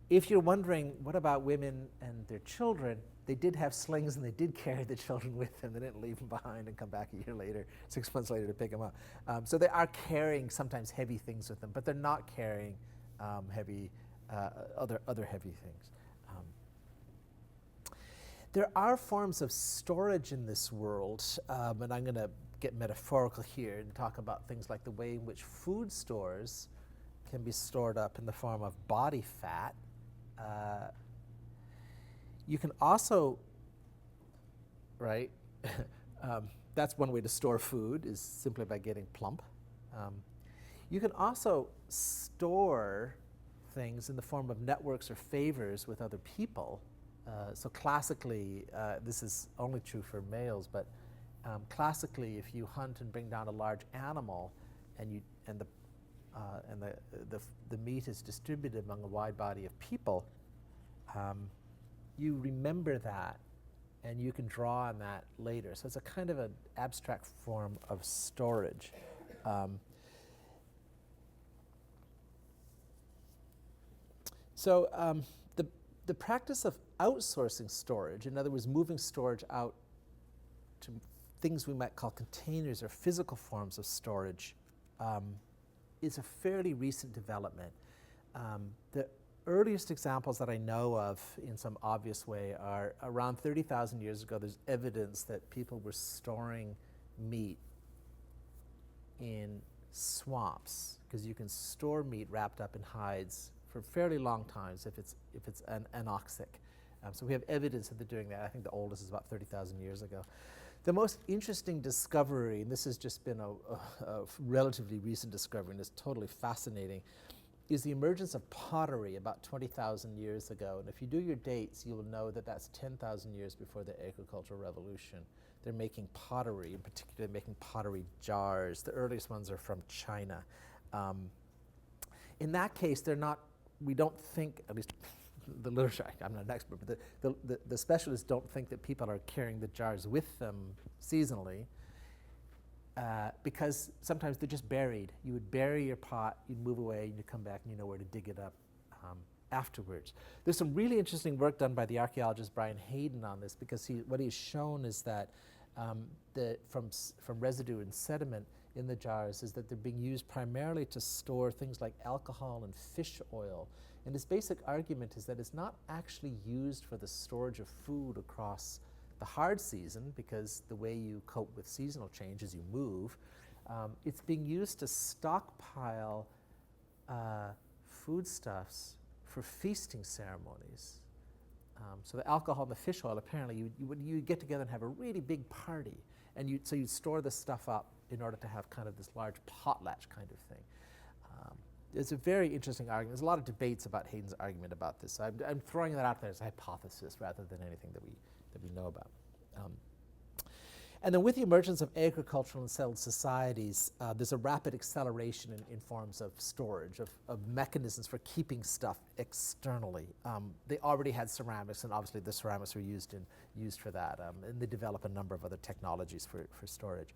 If you're wondering, what about women and their children? They did have slings and they did carry the children with them. They didn't leave them behind and come back a year later, 6 months later to pick them up. So they are carrying sometimes heavy things with them, but they're not carrying heavy, other heavy things. There are forms of storage in this world, and I'm going to get metaphorical here and talk about things like the way in which food stores can be stored up in the form of body fat. You can also, right, that's one way to store food, is simply by getting plump. You can also store things in the form of networks or favors with other people. So classically, this is only true for males, but classically, if you hunt and bring down a large animal, and the meat is distributed among a wide body of people, you remember that, and you can draw on that later. So it's a kind of an abstract form of storage. The practice of outsourcing storage, in other words, moving storage out to things we might call containers or physical forms of storage, is a fairly recent development. The earliest examples that I know of in some obvious way are around 30,000 years ago. There's evidence that people were storing meat in swamps, because you can store meat wrapped up in hides for fairly long times if it's anoxic. So we have evidence that they're doing that. I think the oldest is about 30,000 years ago. The most interesting discovery, and this has just been a relatively recent discovery, and it's totally fascinating, is the emergence of pottery about 20,000 years ago. And if you do your dates, you will know that that's 10,000 years before the agricultural revolution. They're making pottery, in particular making pottery jars. The earliest ones are from China. In that case, we don't think, at least the literature, I'm not an expert, but the specialists don't think that people are carrying the jars with them seasonally, because sometimes they're just buried. You would bury your pot, you'd move away, and you'd come back and you know where to dig it up afterwards. There's some really interesting work done by the archaeologist Brian Hayden on this, because what he's shown is that from residue and sediment in the jars is that they're being used primarily to store things like alcohol and fish oil. And his basic argument is that it's not actually used for the storage of food across the hard season, because the way you cope with seasonal change is you move. It's being used to stockpile foodstuffs for feasting ceremonies. So the alcohol and the fish oil, apparently you get together and have a really big party, and so you'd store this stuff up in order to have kind of this large potlatch kind of thing. It's a very interesting argument. There's a lot of debates about Hayden's argument about this. So I'm throwing that out there as a hypothesis rather than anything that we know about. And then with the emergence of agricultural and settled societies, there's a rapid acceleration in forms of storage, of mechanisms for keeping stuff externally. They already had ceramics, and obviously the ceramics were used for that. And they developed a number of other technologies for storage.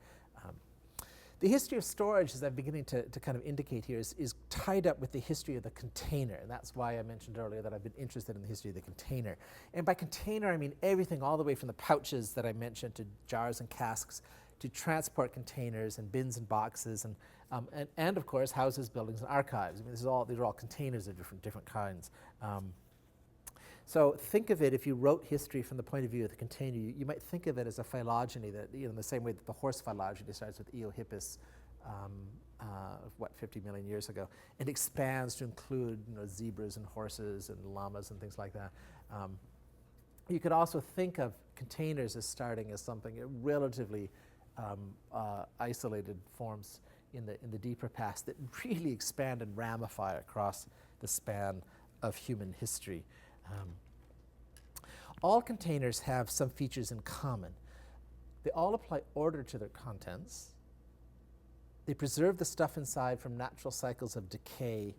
The history of storage, as I'm beginning to kind of indicate here, is tied up with the history of the container. And that's why I mentioned earlier that I've been interested in the history of the container. And by container, I mean everything all the way from the pouches that I mentioned to jars and casks, to transport containers and bins and boxes, and of course, houses, buildings, and archives. I mean, these are all containers of different kinds. So think of it, if you wrote history from the point of view of the container, you might think of it as a phylogeny that, in the same way that the horse phylogeny starts with Eohippus, 50 million years ago, and expands to include zebras and horses and llamas and things like that. You could also think of containers as starting as something relatively isolated forms in the deeper past that really expand and ramify across the span of human history. All containers have some features in common. They all apply order to their contents. They preserve the stuff inside from natural cycles of decay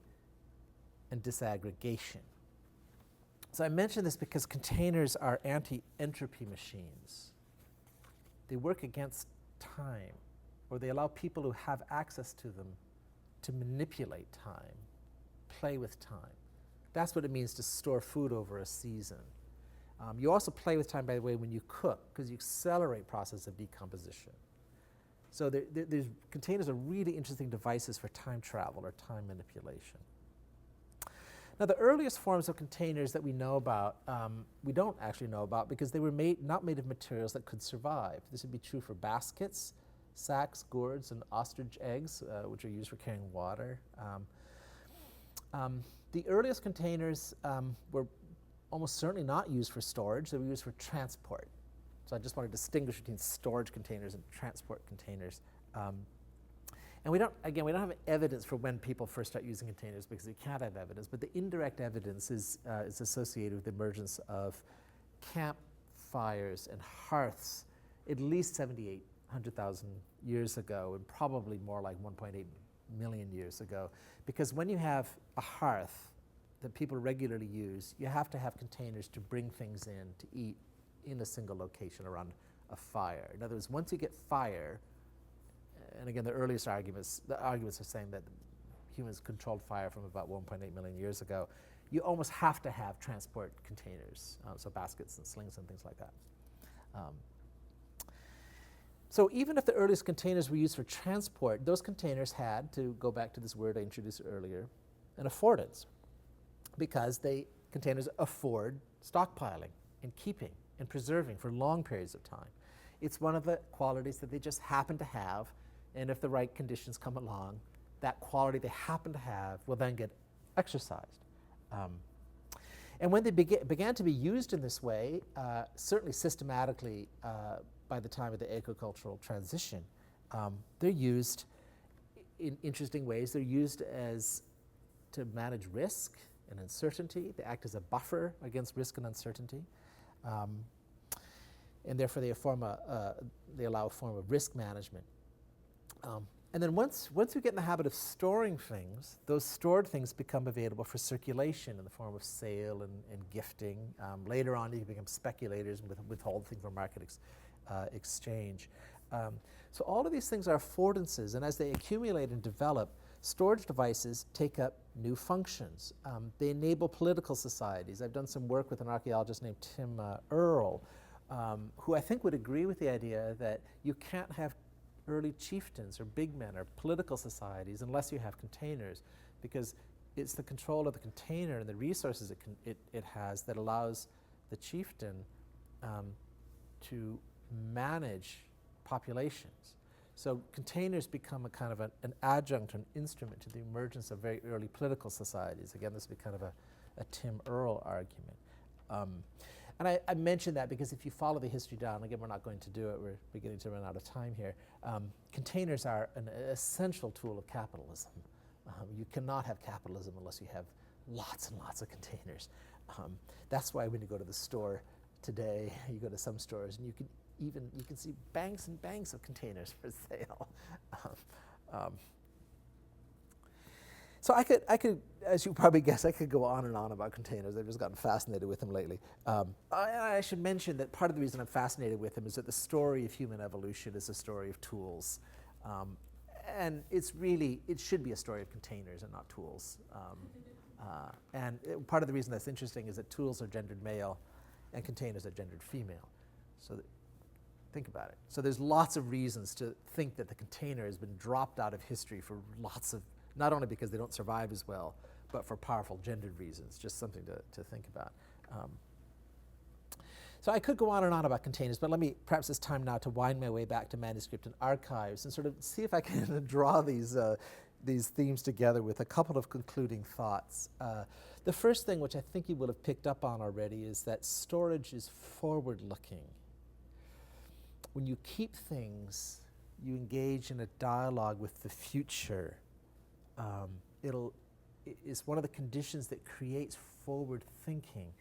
and disaggregation. So I mention this because containers are anti-entropy machines. They work against time, or they allow people who have access to them to manipulate time, play with time. That's what it means to store food over a season. You also play with time, by the way, when you cook, because you accelerate process of decomposition. So containers are really interesting devices for time travel or time manipulation. Now, the earliest forms of containers that we know about, we don't actually know about because they were not made of materials that could survive. This would be true for baskets, sacks, gourds, and ostrich eggs, which are used for carrying water. The earliest containers were almost certainly not used for storage. They were used for transport. So I just want to distinguish between storage containers and transport containers. And we don't have evidence for when people first start using containers because we can't have evidence, but the indirect evidence is associated with the emergence of campfires and hearths at least 7,800,000 years ago, and probably more like 1.8 million years ago. Because when you have a hearth that people regularly use, you have to have containers to bring things in to eat in a single location around a fire. In other words, once you get fire, and again, the arguments are saying that humans controlled fire from about 1.8 million years ago, you almost have to have transport containers, so baskets and slings and things like that. So even if the earliest containers were used for transport, those containers had, to go back to this word I introduced earlier, an affordance, because containers afford stockpiling and keeping and preserving for long periods of time. It's one of the qualities that they just happen to have, and if the right conditions come along, that quality they happen to have will then get exercised. And when they began to be used in this way, certainly systematically by the time of the agricultural transition, they're used in interesting ways. They're used to manage risk and uncertainty. They act as a buffer against risk and uncertainty. And therefore they allow a form of risk management. And then once we get in the habit of storing things, those stored things become available for circulation in the form of sale and gifting. Later on, you can become speculators and withhold things for market exchange. So all of these things are affordances, and as they accumulate and develop, storage devices take up new functions. They enable political societies. I've done some work with an archaeologist named Tim Earle, who I think would agree with the idea that you can't have early chieftains or big men or political societies unless you have containers, because it's the control of the container and the resources it has that allows the chieftain to manage populations. So containers become a kind of an adjunct, an instrument to the emergence of very early political societies. Again, this would be kind of a Tim Earle argument. And I mention that because if you follow the history down, again, we're not going to do it, we're beginning to run out of time here. Containers are an essential tool of capitalism. You cannot have capitalism unless you have lots and lots of containers. That's why when you go to the store today, you go to some stores and you can see banks and banks of containers for sale. So I could, as you probably guess, I could go on and on about containers. I've just gotten fascinated with them lately. I should mention that part of the reason I'm fascinated with them is that the story of human evolution is a story of tools. And it should be a story of containers and not tools. And part of the reason that's interesting is that tools are gendered male and containers are gendered female. So think about it. So there's lots of reasons to think that the container has been dropped out of history for lots of, not only because they don't survive as well, but for powerful gendered reasons, just something to think about. So I could go on and on about containers, but perhaps it's time now to wind my way back to manuscript and archives and sort of see if I can draw these themes together with a couple of concluding thoughts. The first thing, which I think you will have picked up on already, is that storage is forward-looking. When you keep things, you engage in a dialogue with the future. It's one of the conditions that creates forward thinking.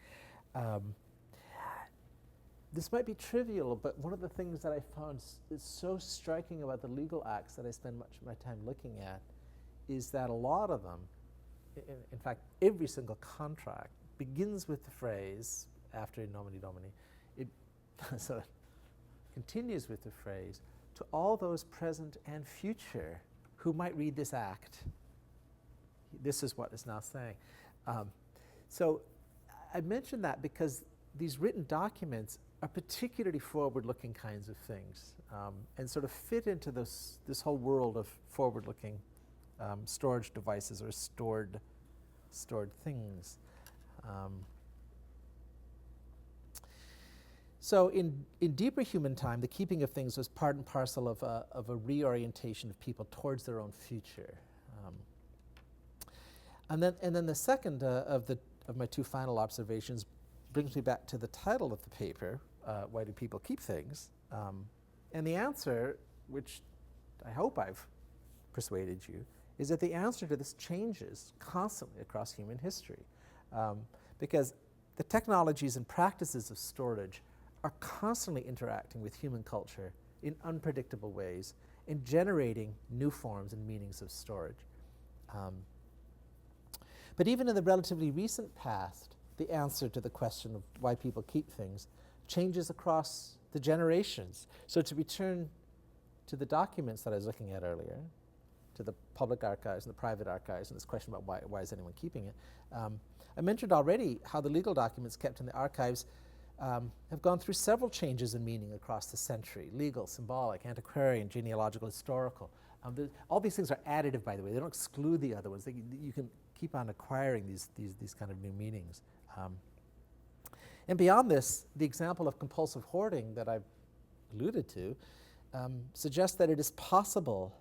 This might be trivial, but one of the things that I found is so striking about the legal acts that I spend much of my time looking at is that a lot of them, in fact, every single contract begins with the phrase, after in nomine domini, it continues with the phrase, to all those present and future who might read this act. This is what it's now saying. So I mention that because these written documents are particularly forward-looking kinds of things and sort of fit into this whole world of forward-looking storage devices or stored stored things. So in deeper human time, the keeping of things was part and parcel of a reorientation of people towards their own future. And then the second of my two final observations brings me back to the title of the paper, Why Do People Keep Things? And the answer, which I hope I've persuaded you, is that the answer to this changes constantly across human history. Because the technologies and practices of storage are constantly interacting with human culture in unpredictable ways and generating new forms and meanings of storage. But even in the relatively recent past, the answer to the question of why people keep things changes across the generations. So to return to the documents that I was looking at earlier, to the public archives and the private archives, and this question about why is anyone keeping it, I mentioned already how the legal documents kept in the archives have gone through several changes in meaning across the century: legal, symbolic, antiquarian, genealogical, historical. All these things are additive, by the way. They don't exclude the other ones. You can keep on acquiring these kind of new meanings. And beyond this, the example of compulsive hoarding that I've alluded to suggests that it is possible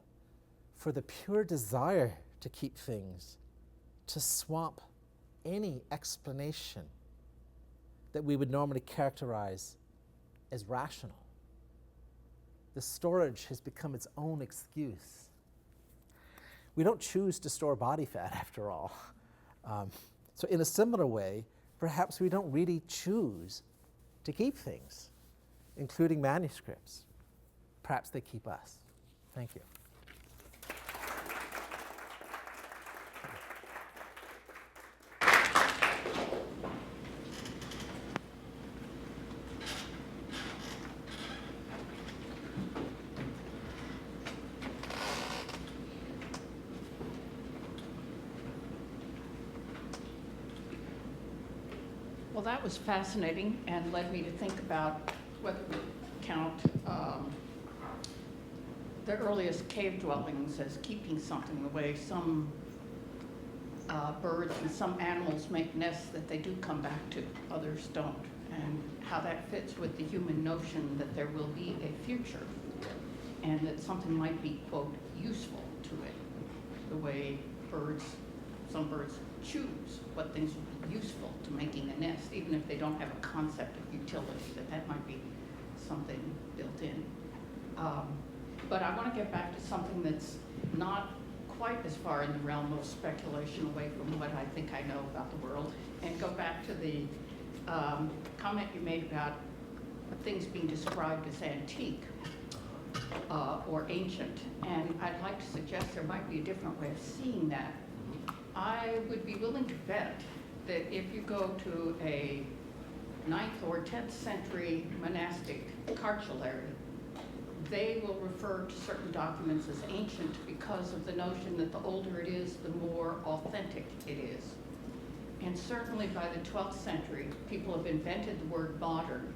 for the pure desire to keep things to swamp any explanation that we would normally characterize as rational. The storage has become its own excuse. We don't choose to store body fat, after all. So in a similar way, perhaps we don't really choose to keep things, including manuscripts. Perhaps they keep us. Thank you. Well, that was fascinating and led me to think about whether we count the earliest cave dwellings as keeping something, the way some birds and some animals make nests that they do come back to, others don't, and how that fits with the human notion that there will be a future and that something might be, quote, useful to it, the way some birds choose what things will be useful to making a nest, even if they don't have a concept of utility, that might be something built in. But I want to get back to something that's not quite as far in the realm of speculation away from what I think I know about the world, and go back to the comment you made about things being described as antique or ancient. And I'd like to suggest there might be a different way of seeing that. I would be willing to bet that if you go to a 9th or 10th century monastic cartulary, they will refer to certain documents as ancient because of the notion that the older it is, the more authentic it is. And certainly by the 12th century, people have invented the word modern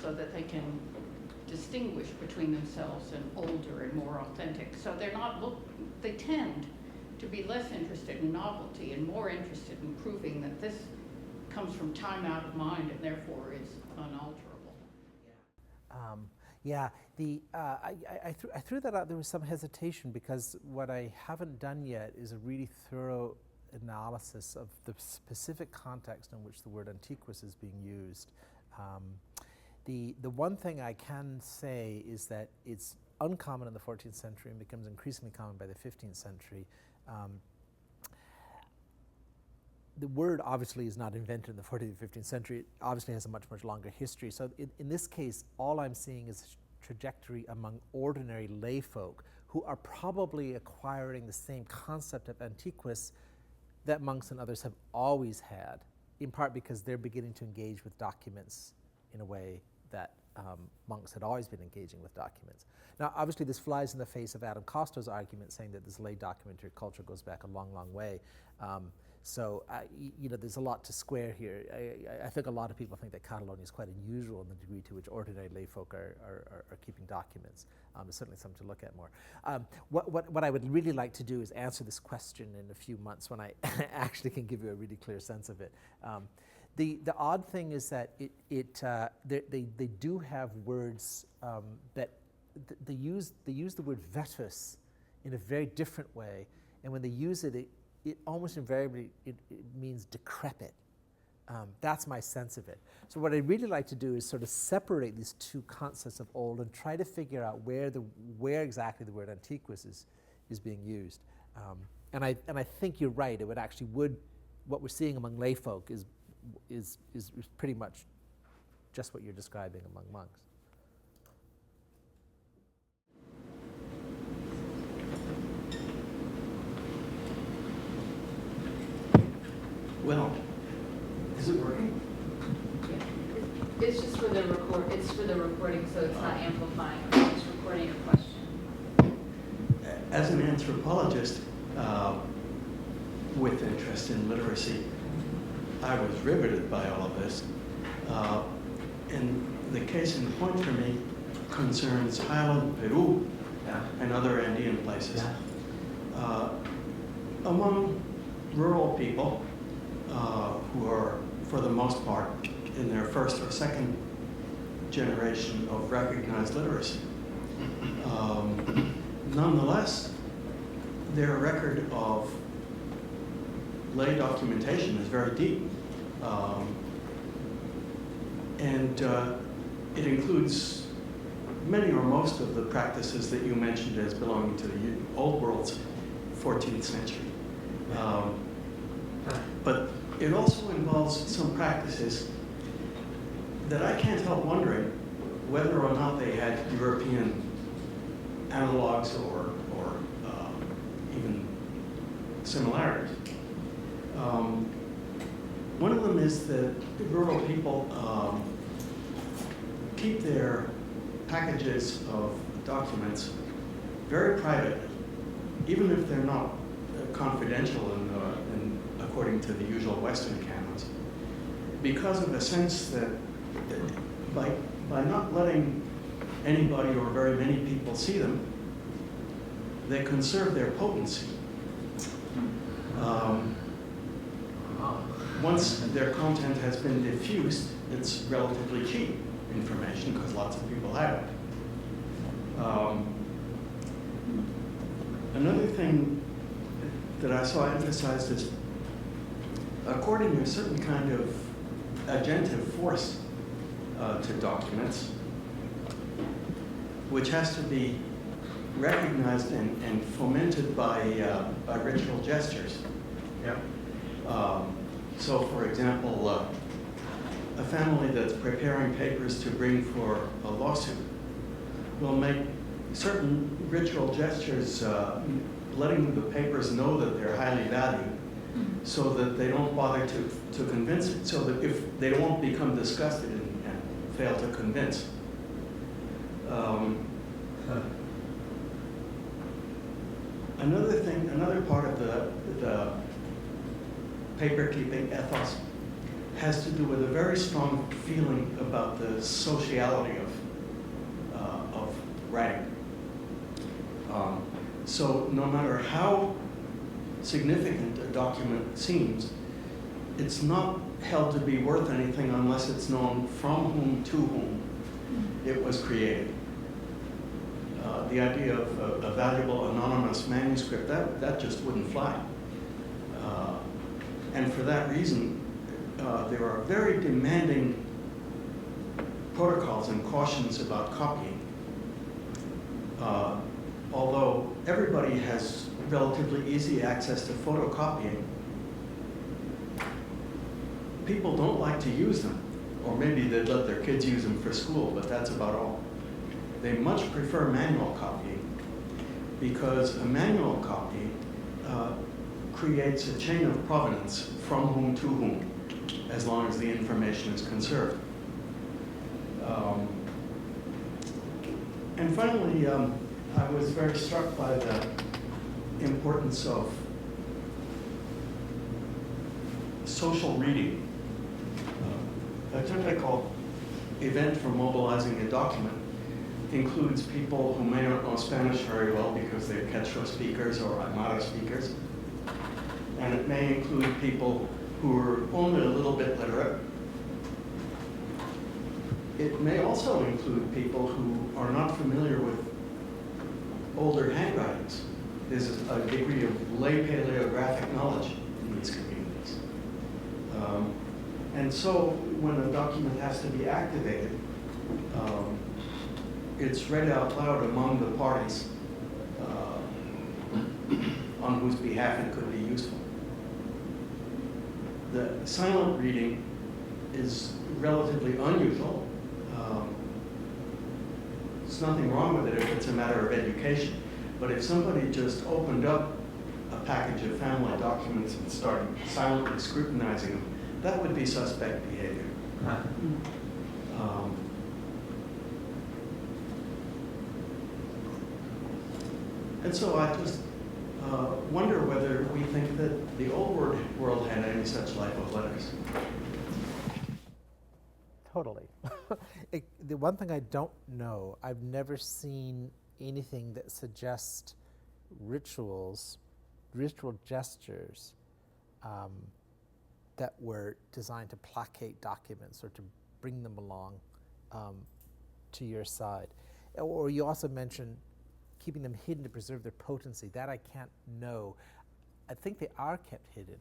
so that they can distinguish between themselves and older and more authentic. So they tend to be less interested in novelty and more interested in proving that this comes from time out of mind and therefore is unalterable. I threw that out. There was some hesitation because what I haven't done yet is a really thorough analysis of the specific context in which the word antiquus is being used. The one thing I can say is that it's uncommon in the 14th century and becomes increasingly common by the 15th century. The word obviously is not invented in the 14th and 15th century. It obviously has a much, much longer history. So in this case, all I'm seeing is a trajectory among ordinary lay folk who are probably acquiring the same concept of antiquus that monks and others have always had, in part because they're beginning to engage with documents in a way that monks had always been engaging with documents. Now, obviously, this flies in the face of Adam Costo's argument saying that this lay documentary culture goes back a long, long way. So, there's a lot to square here. I think a lot of people think that Catalonia is quite unusual in the degree to which ordinary layfolk are keeping documents. It's certainly something to look at more. What I would really like to do is answer this question in a few months when I actually can give you a really clear sense of it. The odd thing is that they do have words that they use the word vetus in a very different way, and when they use it almost invariably it means decrepit. That's my sense of it. So what I'd really like to do is sort of separate these two concepts of old and try to figure out where exactly the word antiquus is being used. And I think you're right. It would what we're seeing among layfolk is pretty much just what you're describing among monks. Well, is it working? Yeah. It's just for the it's for the recording, so it's not amplifying. It's just recording your question. As an anthropologist with interest in literacy, I was riveted by all of this. And the case in point for me concerns highland Peru and other Andean places. Among rural people who are, for the most part, in their first or second generation of recognized literacy. Nonetheless, their record of lay documentation is very deep. And it includes many or most of the practices that you mentioned as belonging to the Old World's 14th century. But it also involves some practices that I can't help wondering whether or not they had European analogs or even similarities. One of them is that rural people keep their packages of documents very private, even if they're not confidential and according to the usual Western canons, because of a sense that by not letting anybody or very many people see them, they conserve their potency. Once their content has been diffused, it's relatively cheap information because lots of people have it. Another thing that I saw emphasized is according to a certain kind of agentive force to documents, which has to be recognized and fomented by ritual gestures. Yeah. So, for example, a family that's preparing papers to bring for a lawsuit will make certain ritual gestures, letting the papers know that they're highly valued, so that they don't bother to convince it, so that if they won't become disgusted and fail to convince. Another part of the paper-keeping ethos has to do with a very strong feeling about the sociality of writing. So no matter how significant a document seems, it's not held to be worth anything unless it's known from whom to whom it was created. The idea of a valuable anonymous manuscript, that just wouldn't fly. And for that reason, there are very demanding protocols and cautions about copying. Although everybody has relatively easy access to photocopying, people don't like to use them. Or maybe they'd let their kids use them for school, but that's about all. They much prefer manual copying because a manual copy creates a chain of provenance from whom to whom, as long as the information is conserved. And finally, I was very struck by the importance of social reading. A typical event for mobilizing a document includes people who may not know Spanish very well because they're Quechua speakers or Aymara speakers. And it may include people who are only a little bit literate. It may also include people who are not familiar with older handwritings. There's a degree of lay paleographic knowledge in these communities. And so when a document has to be activated, it's read out loud among the parties on whose behalf it could be useful. The silent reading is relatively unusual. There's nothing wrong with it if it's a matter of education. But if somebody just opened up a package of family documents and started silently scrutinizing them, that would be suspect behavior. And so I just wonder whether we think that the old world had any such life of letters. Totally. The one thing I don't know, I've never seen anything that suggests ritual gestures that were designed to placate documents or to bring them along to your side. Or you also mentioned keeping them hidden to preserve their potency. That I can't know. I think they are kept hidden,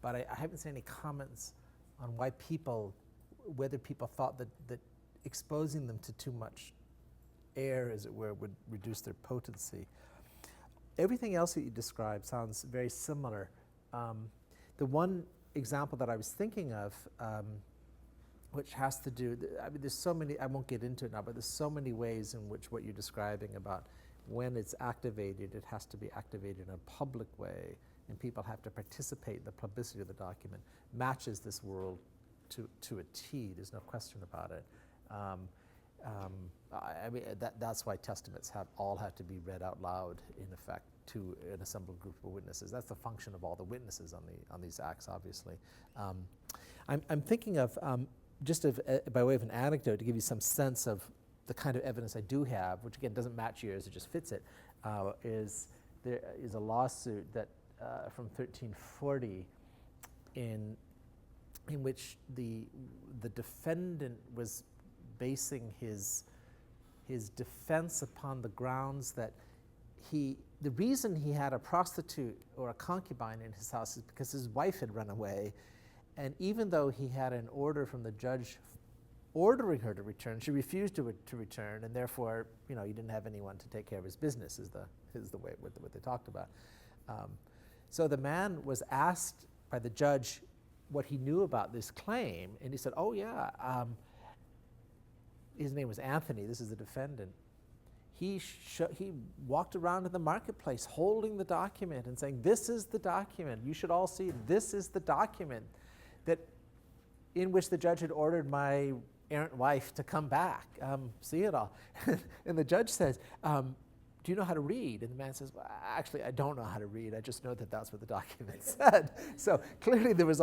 but I haven't seen any comments on whether people thought that exposing them to too much air, as it were, would reduce their potency. Everything else that you described sounds very similar. The one example that I was thinking of, which has to do, I mean, there's so many, I won't get into it now, but there's so many ways in which what you're describing about when it's activated, it has to be activated in a public way, and people have to participate in the publicity of the document, matches this world to a T. There's no question about it. I mean, that's why testaments all have to be read out loud, in effect, to an assembled group of witnesses. That's the function of all the witnesses on these acts, obviously. I'm thinking of, by way of an anecdote, to give you some sense of the kind of evidence I do have, which again doesn't match yours, it just fits it, is there is a lawsuit that from 1340 in which the defendant was basing his defense upon the grounds that the reason he had a prostitute or a concubine in his house is because his wife had run away, and even though he had an order from the judge ordering her to return, she refused to return, and therefore, he didn't have anyone to take care of his business, is the way what they talked about. So the man was asked by the judge what he knew about this claim, and he said, "Oh yeah." His name was Anthony. This is the defendant. He walked around in the marketplace holding the document and saying, "This is the document. You should all see it. This is the document in which the judge had ordered my errant wife to come back. See it all." And the judge says, "Do you know how to read?" And the man says, "Well, actually, I don't know how to read. I just know that that's what the document said." So clearly there was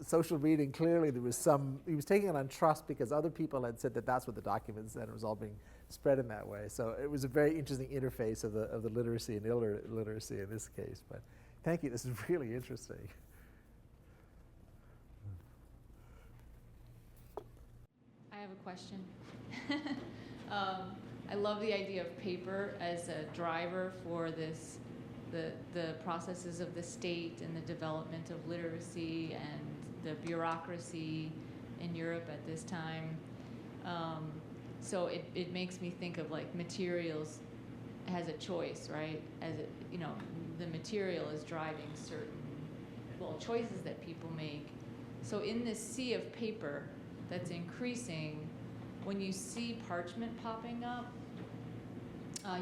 social reading, clearly there was he was taking it on trust because other people had said that that's what the document said. It was all being spread in that way. So it was a very interesting interface of the literacy and illiteracy in this case. But thank you, this is really interesting. I have a question. I love the idea of paper as a driver for the processes of the state and the development of literacy and the bureaucracy in Europe at this time. So it makes me think of like materials has a choice, right? The material is driving certain, choices that people make. So in this sea of paper that's increasing, when you see parchment popping up,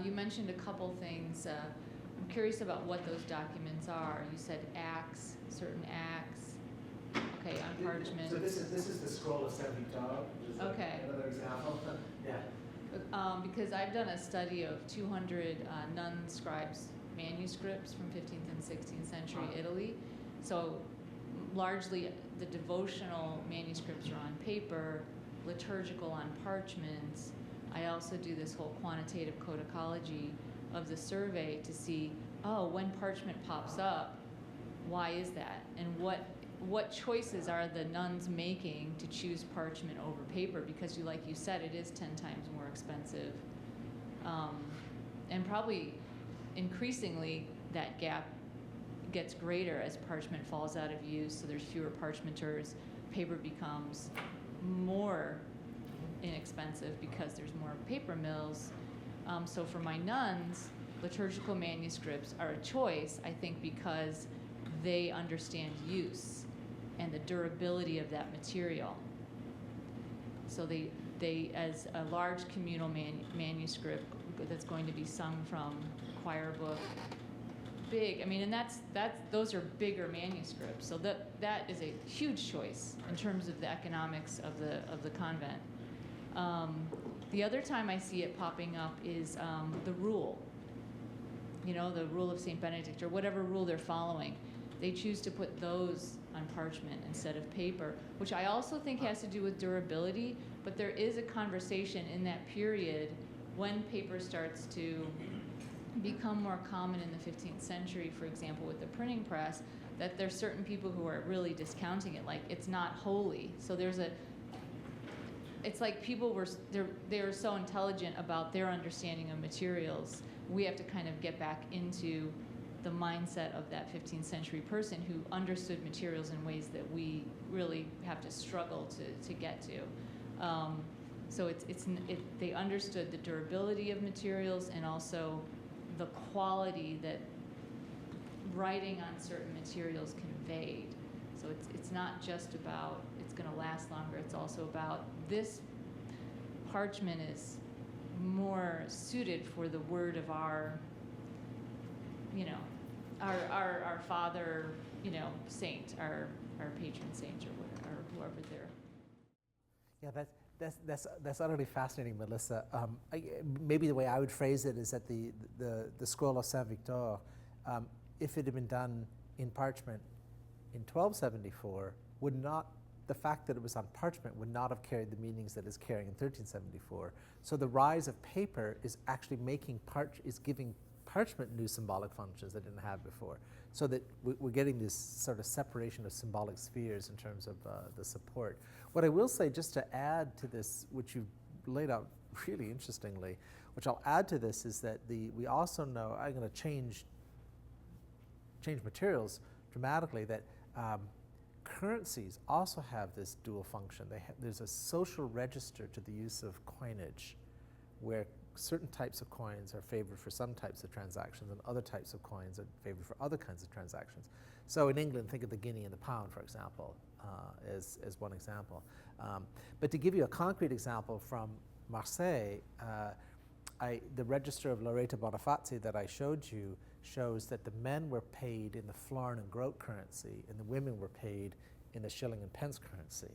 you mentioned a couple things. I'm curious about what those documents are. You said acts, certain acts. Okay, on parchment. So this is the scroll of 70 Dog. Okay. Another example. Yeah. Because I've done a study of 200 nun scribes manuscripts from 15th and 16th century Italy. So largely the devotional manuscripts are on paper, liturgical on parchment. I also do this whole quantitative codicology of the survey to see, oh, when parchment pops up, why is that? And what choices are the nuns making to choose parchment over paper? Because like you said, it is 10 times more expensive. And probably increasingly that gap gets greater as parchment falls out of use, so there's fewer parchmenters. Paper becomes more inexpensive because there's more paper mills. So for my nuns, liturgical manuscripts are a choice, I think, because they understand use and the durability of that material. So they as a large communal manuscript that's going to be sung from choir book, big, I mean, and those are bigger manuscripts. So that is a huge choice in terms of the economics of the convent. The other time I see it popping up is the rule. The rule of St. Benedict, or whatever rule they're following. They choose to put those on parchment instead of paper, which I also think has to do with durability, but there is a conversation in that period when paper starts to become more common in the 15th century, for example, with the printing press, that there's certain people who are really discounting it, like it's not holy. So it's like people they were so intelligent about their understanding of materials. We have to kind of get back into the mindset of that 15th century person who understood materials in ways that we really have to struggle to get to. So they understood the durability of materials and also the quality that writing on certain materials conveyed. So it's not just about it's going to last longer. It's also about this parchment is more suited for the word of our father, saint, our patron saint, or whoever they're. Yeah, that's utterly fascinating, Melissa. Maybe the way I would phrase it is that the scroll of Saint Victor, if it had been done in parchment in 1274, the fact that it was on parchment would not have carried the meanings that it's carrying in 1374. So the rise of paper is actually giving parchment new symbolic functions that it didn't have before. So that we're getting this sort of separation of symbolic spheres in terms of the support. What I will say, just to add to this, which you laid out really interestingly, which I'll add to this, is that we also know, I'm going to change materials dramatically, that currencies also have this dual function. There's a social register to the use of coinage, where certain types of coins are favored for some types of transactions and other types of coins are favored for other kinds of transactions. So in England, think of the guinea and the pound, for example, as one example. But to give you a concrete example from Marseille, the register of Loreto Bonifazi that I showed you shows that the men were paid in the florin and groat currency and the women were paid in the shilling and pence currency.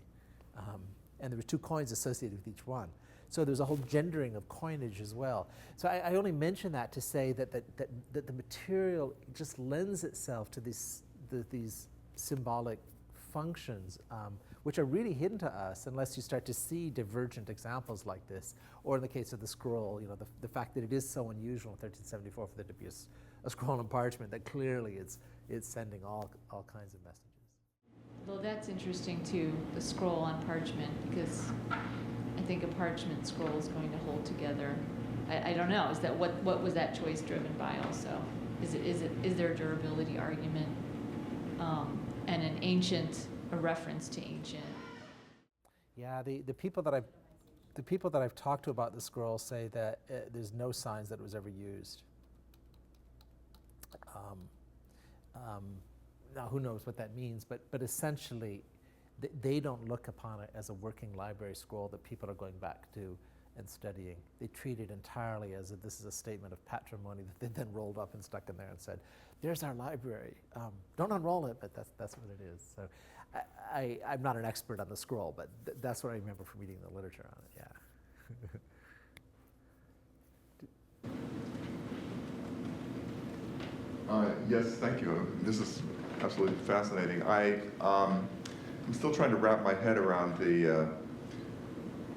And there were 2 coins associated with each one. So there's a whole gendering of coinage as well. So I only mention that to say that the material just lends itself to these symbolic functions, which are really hidden to us unless you start to see divergent examples like this. Or in the case of the scroll, the fact that it is so unusual in 1374 for there to be a scroll on parchment, that clearly it's sending all kinds of messages. Well, that's interesting too, the scroll on parchment, because I think a parchment scroll is going to hold together. I don't know. Is that what was that choice driven by? Also, is there a durability argument and a reference to ancient? Yeah, the people that I've talked to about the scroll say that there's no signs that it was ever used. Now, who knows what that means, but essentially, they don't look upon it as a working library scroll that people are going back to and studying. They treat it entirely as if this is a statement of patrimony that they then rolled up and stuck in there and said, there's our library. Don't unroll it, but that's what it is. So I'm not an expert on the scroll, but that's what I remember from reading the literature on it, yeah. Yes, thank you. This is absolutely fascinating. I'm still trying to wrap my head around the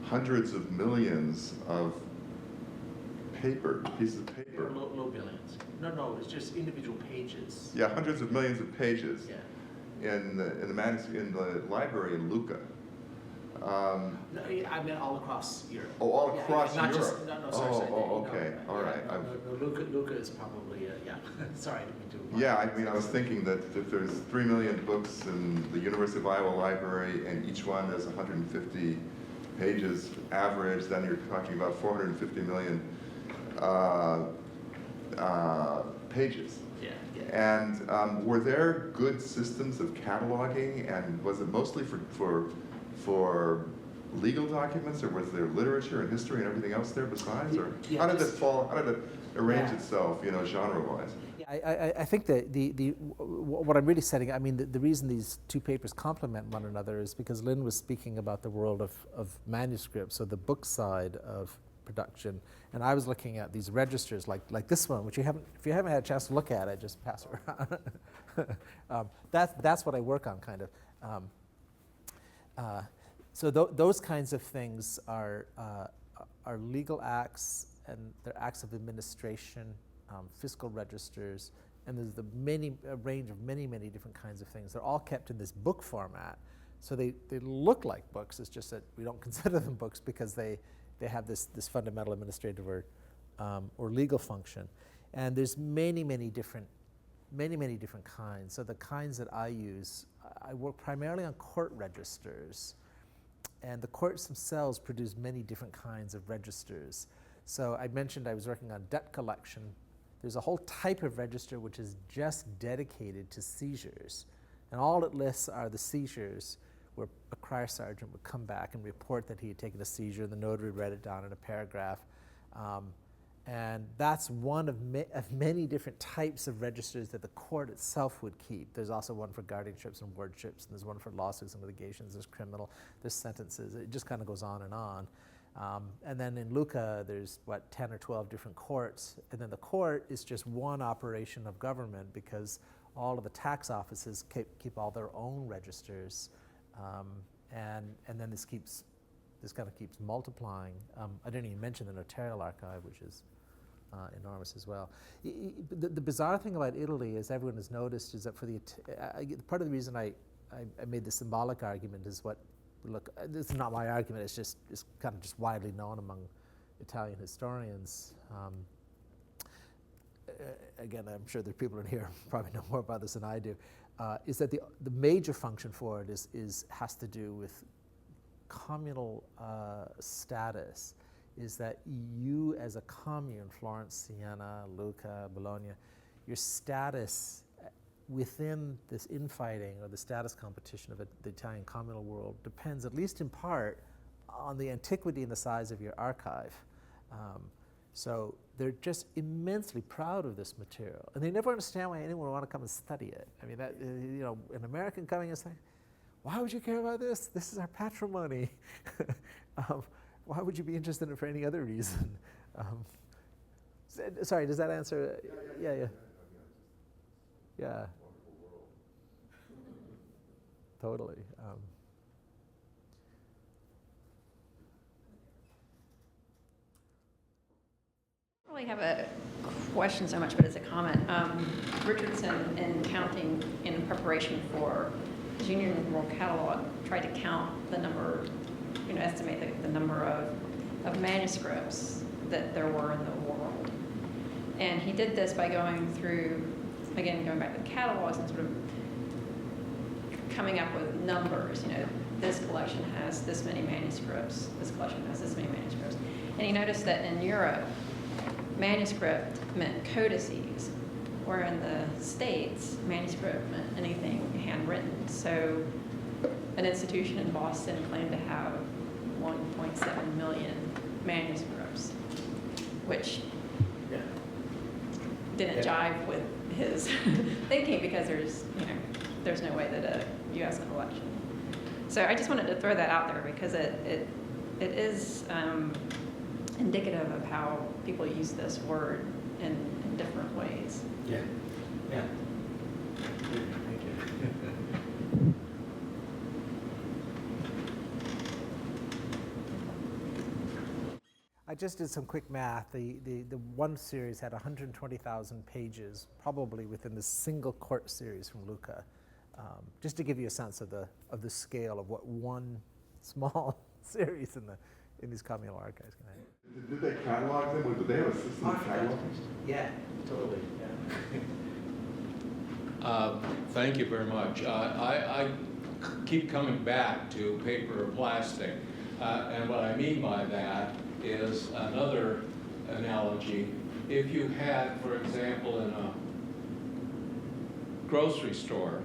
hundreds of millions of pieces of paper. Low billions. No, it's just individual pages. Yeah, hundreds of millions of pages Yeah. in the library in Lucca. No, I meant all across Europe. Oh, all across not Europe. Just, no, sorry. Okay, all right. Lucca is probably, yeah. Sorry, I didn't mean to. Yeah, I mean, I was thinking that if there's 3 million books in the University of Iowa Library and each one has 150 pages average, then you're talking about 450 million pages. Yeah. And were there good systems of cataloging, and was it mostly for legal documents, or was there literature and history and everything else there besides? Or Yeah, how did it arrange Yeah. itself, genre-wise? I think that what I'm really setting, I mean, the reason these two papers complement one another is because Lynn was speaking about the world of manuscripts, so the book side of production, and I was looking at these registers like this one, which if you haven't had a chance to look at it, just pass it around. That's what I work on, kind of. So those kinds of things are legal acts, and they're acts of administration, fiscal registers, and there's a range of many different kinds of things. They're all kept in this book format, so they look like books. It's just that we don't consider them books because they have this fundamental administrative or legal function. And there's many different kinds. So the kinds that I use, I work primarily on court registers, and the courts themselves produce many different kinds of registers. So I mentioned I was working on debt collection. There's a whole type of register which is just dedicated to seizures. And all it lists are the seizures where a crier sergeant would come back and report that he had taken a seizure, and the notary read it down in a paragraph. And that's one of many different types of registers that the court itself would keep. There's also one for guardianships and wardships, and there's one for lawsuits and litigations, there's criminal, there's sentences. It just kind of goes on and on. And then in Lucca, there's 10 or 12 different courts, and then the court is just one operation of government because all of the tax offices keep all their own registers, and then this kind of keeps multiplying. I didn't even mention the notarial archive, which is enormous as well. The bizarre thing about Italy, as everyone has noticed, is that for part of the reason I made the symbolic argument is this is not my argument, it's kind of just widely known among Italian historians. Again, I'm sure there are people in here who probably know more about this than I do, is that the major function for it has to do with communal status, is that you as a commune, Florence, Siena, Lucca, Bologna, your status within this infighting or the status competition of the Italian communal world depends, at least in part, on the antiquity and the size of your archive. So they're just immensely proud of this material, and they never understand why anyone would want to come and study it. I mean, an American coming and saying, "Why would you care about this? This is our patrimony." Why would you be interested in it for any other reason? Sorry, does that answer? Yeah. Totally. I don't really have a question so much, but it's a comment. Richardson, in counting in preparation for his Union World Catalog, tried to count the number, estimate the number of manuscripts that there were in the world. And he did this by going through, again, going back to the catalogs and sort of coming up with numbers. This collection has this many manuscripts, this collection has this many manuscripts. And he noticed that in Europe, manuscript meant codices, where in the States, manuscript meant anything handwritten. So an institution in Boston claimed to have 1.7 million manuscripts, which didn't jive with his thinking, because there's no way that a U.S. collection. So I just wanted to throw that out there because it is indicative of how people use this word in different ways. Yeah. I just did some quick math. The one series had 120,000 pages, probably within the single court series from Lucca. Just to give you a sense of the scale of what one small series in these communal archives can have. Did they catalog them? Did they have a system of catalog? Yeah, totally, yeah. Thank you very much. I keep coming back to paper or plastic, and what I mean by that is another analogy. If you had, for example, in a grocery store,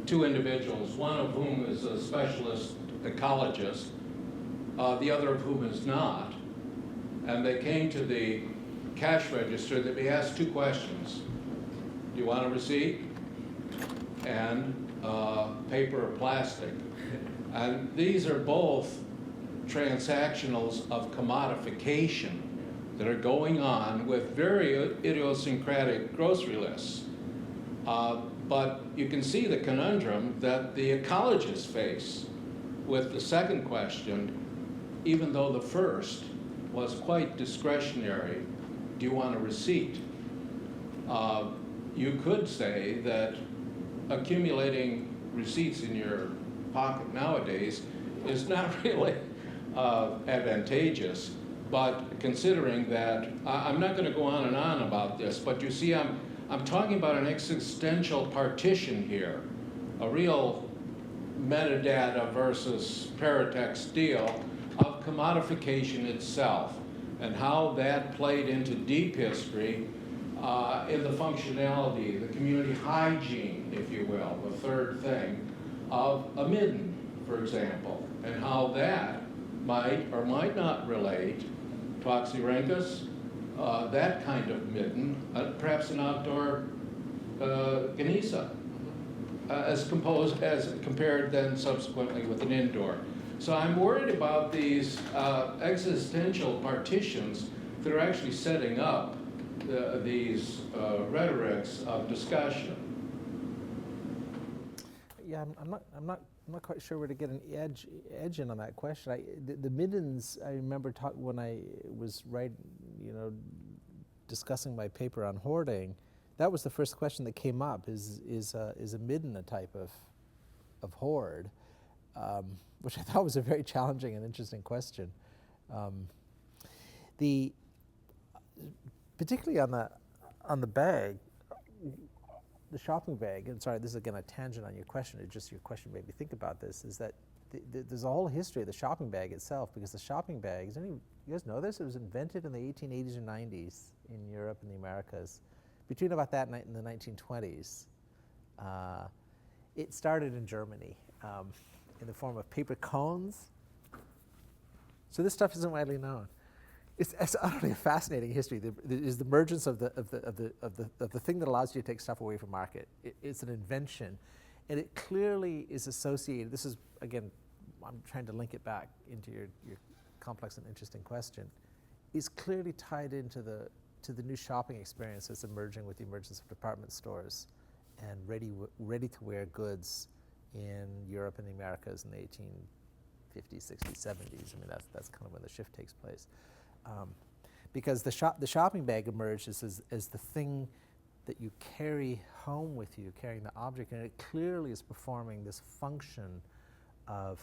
two individuals, one of whom is a specialist ecologist, the other of whom is not, and they came to the cash register, they'd be asked two questions. Do you want a receipt? And paper or plastic? And these are both transactionals of commodification that are going on with very idiosyncratic grocery lists. But you can see the conundrum that the ecologists face with the second question, even though the first was quite discretionary. Do you want a receipt? You could say that accumulating receipts in your pocket nowadays is not really advantageous, but considering that, I'm not going to go on and on about this, but you see, I'm talking about an existential partition here, a real metadata versus paratext deal of commodification itself, and how that played into deep history in the functionality, the community hygiene, if you will, the third thing, of a midden, for example, and how that might or might not relate to Oxyrhynchus, that kind of midden, perhaps an outdoor Ganesa, as compared then subsequently with an indoor. So I'm worried about these existential partitions that are actually setting up these rhetorics of discussion. Yeah, I'm not quite sure where to get an edge in on that question. The middens, I remember when I was discussing my paper on hoarding, that was the first question that came up: is a midden a type of hoard? Which I thought was a very challenging and interesting question. Particularly on the bag, the shopping bag, and sorry, this is again a tangent on your question, it's just your question made me think about this, is that there's a whole history of the shopping bag itself, because the shopping bags, you guys know this? It was invented in the 1880s or 90s in Europe and the Americas. Between about that and the 1920s, it started in Germany in the form of paper cones. So this stuff isn't widely known. It's utterly a fascinating history. Is the emergence of the thing that allows you to take stuff away from market. It's an invention, and it clearly is associated. This is, again, I'm trying to link it back into your complex and interesting question. Is clearly tied into the new shopping experience that's emerging with the emergence of department stores and ready-to-wear goods in Europe and the Americas in the 1850s, 60s, 70s. I mean, that's kind of when the shift takes place. Because the shopping bag emerges as the thing that you carry home with you, carrying the object, and it clearly is performing this function of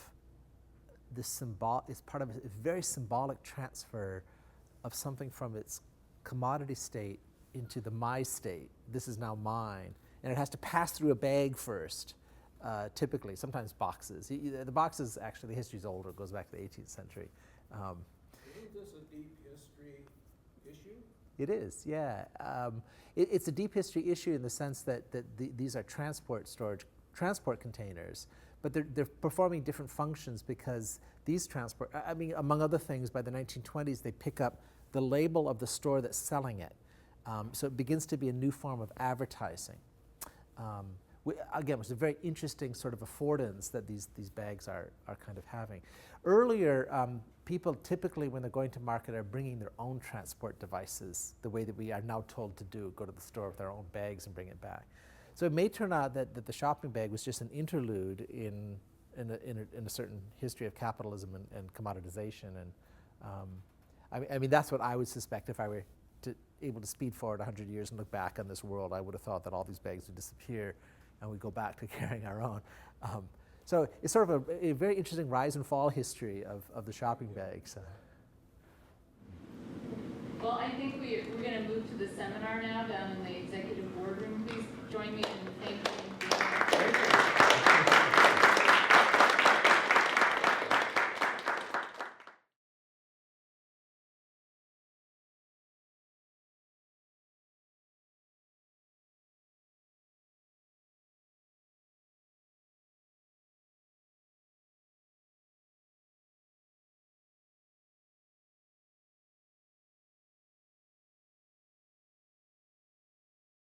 this it's part of a very symbolic transfer of something from its commodity state into the my state. This is now mine, and it has to pass through a bag first. Typically, sometimes boxes. The boxes, actually, the history's older. It goes back to the 18th century. Isn't this a deep history issue? It is, yeah. It's a deep history issue in the sense that these are transport containers, but they're performing different functions because these among other things, by the 1920s, they pick up the label of the store that's selling it. So it begins to be a new form of advertising. Again, which is a very interesting sort of affordance that these bags are kind of having. Earlier, people typically, when they're going to market, are bringing their own transport devices, the way that we are now told to do, go to the store with our own bags and bring it back. So it may turn out that the shopping bag was just an interlude in a certain history of capitalism and commoditization. And I mean, that's what I would suspect if I were able to speed forward 100 years and look back on this world. I would have thought that all these bags would disappear and we'd go back to carrying our own. So it's sort of a very interesting rise and fall history of the shopping bags. Well, I think we're going to move to the seminar now down in the executive boardroom. Please join me in thanking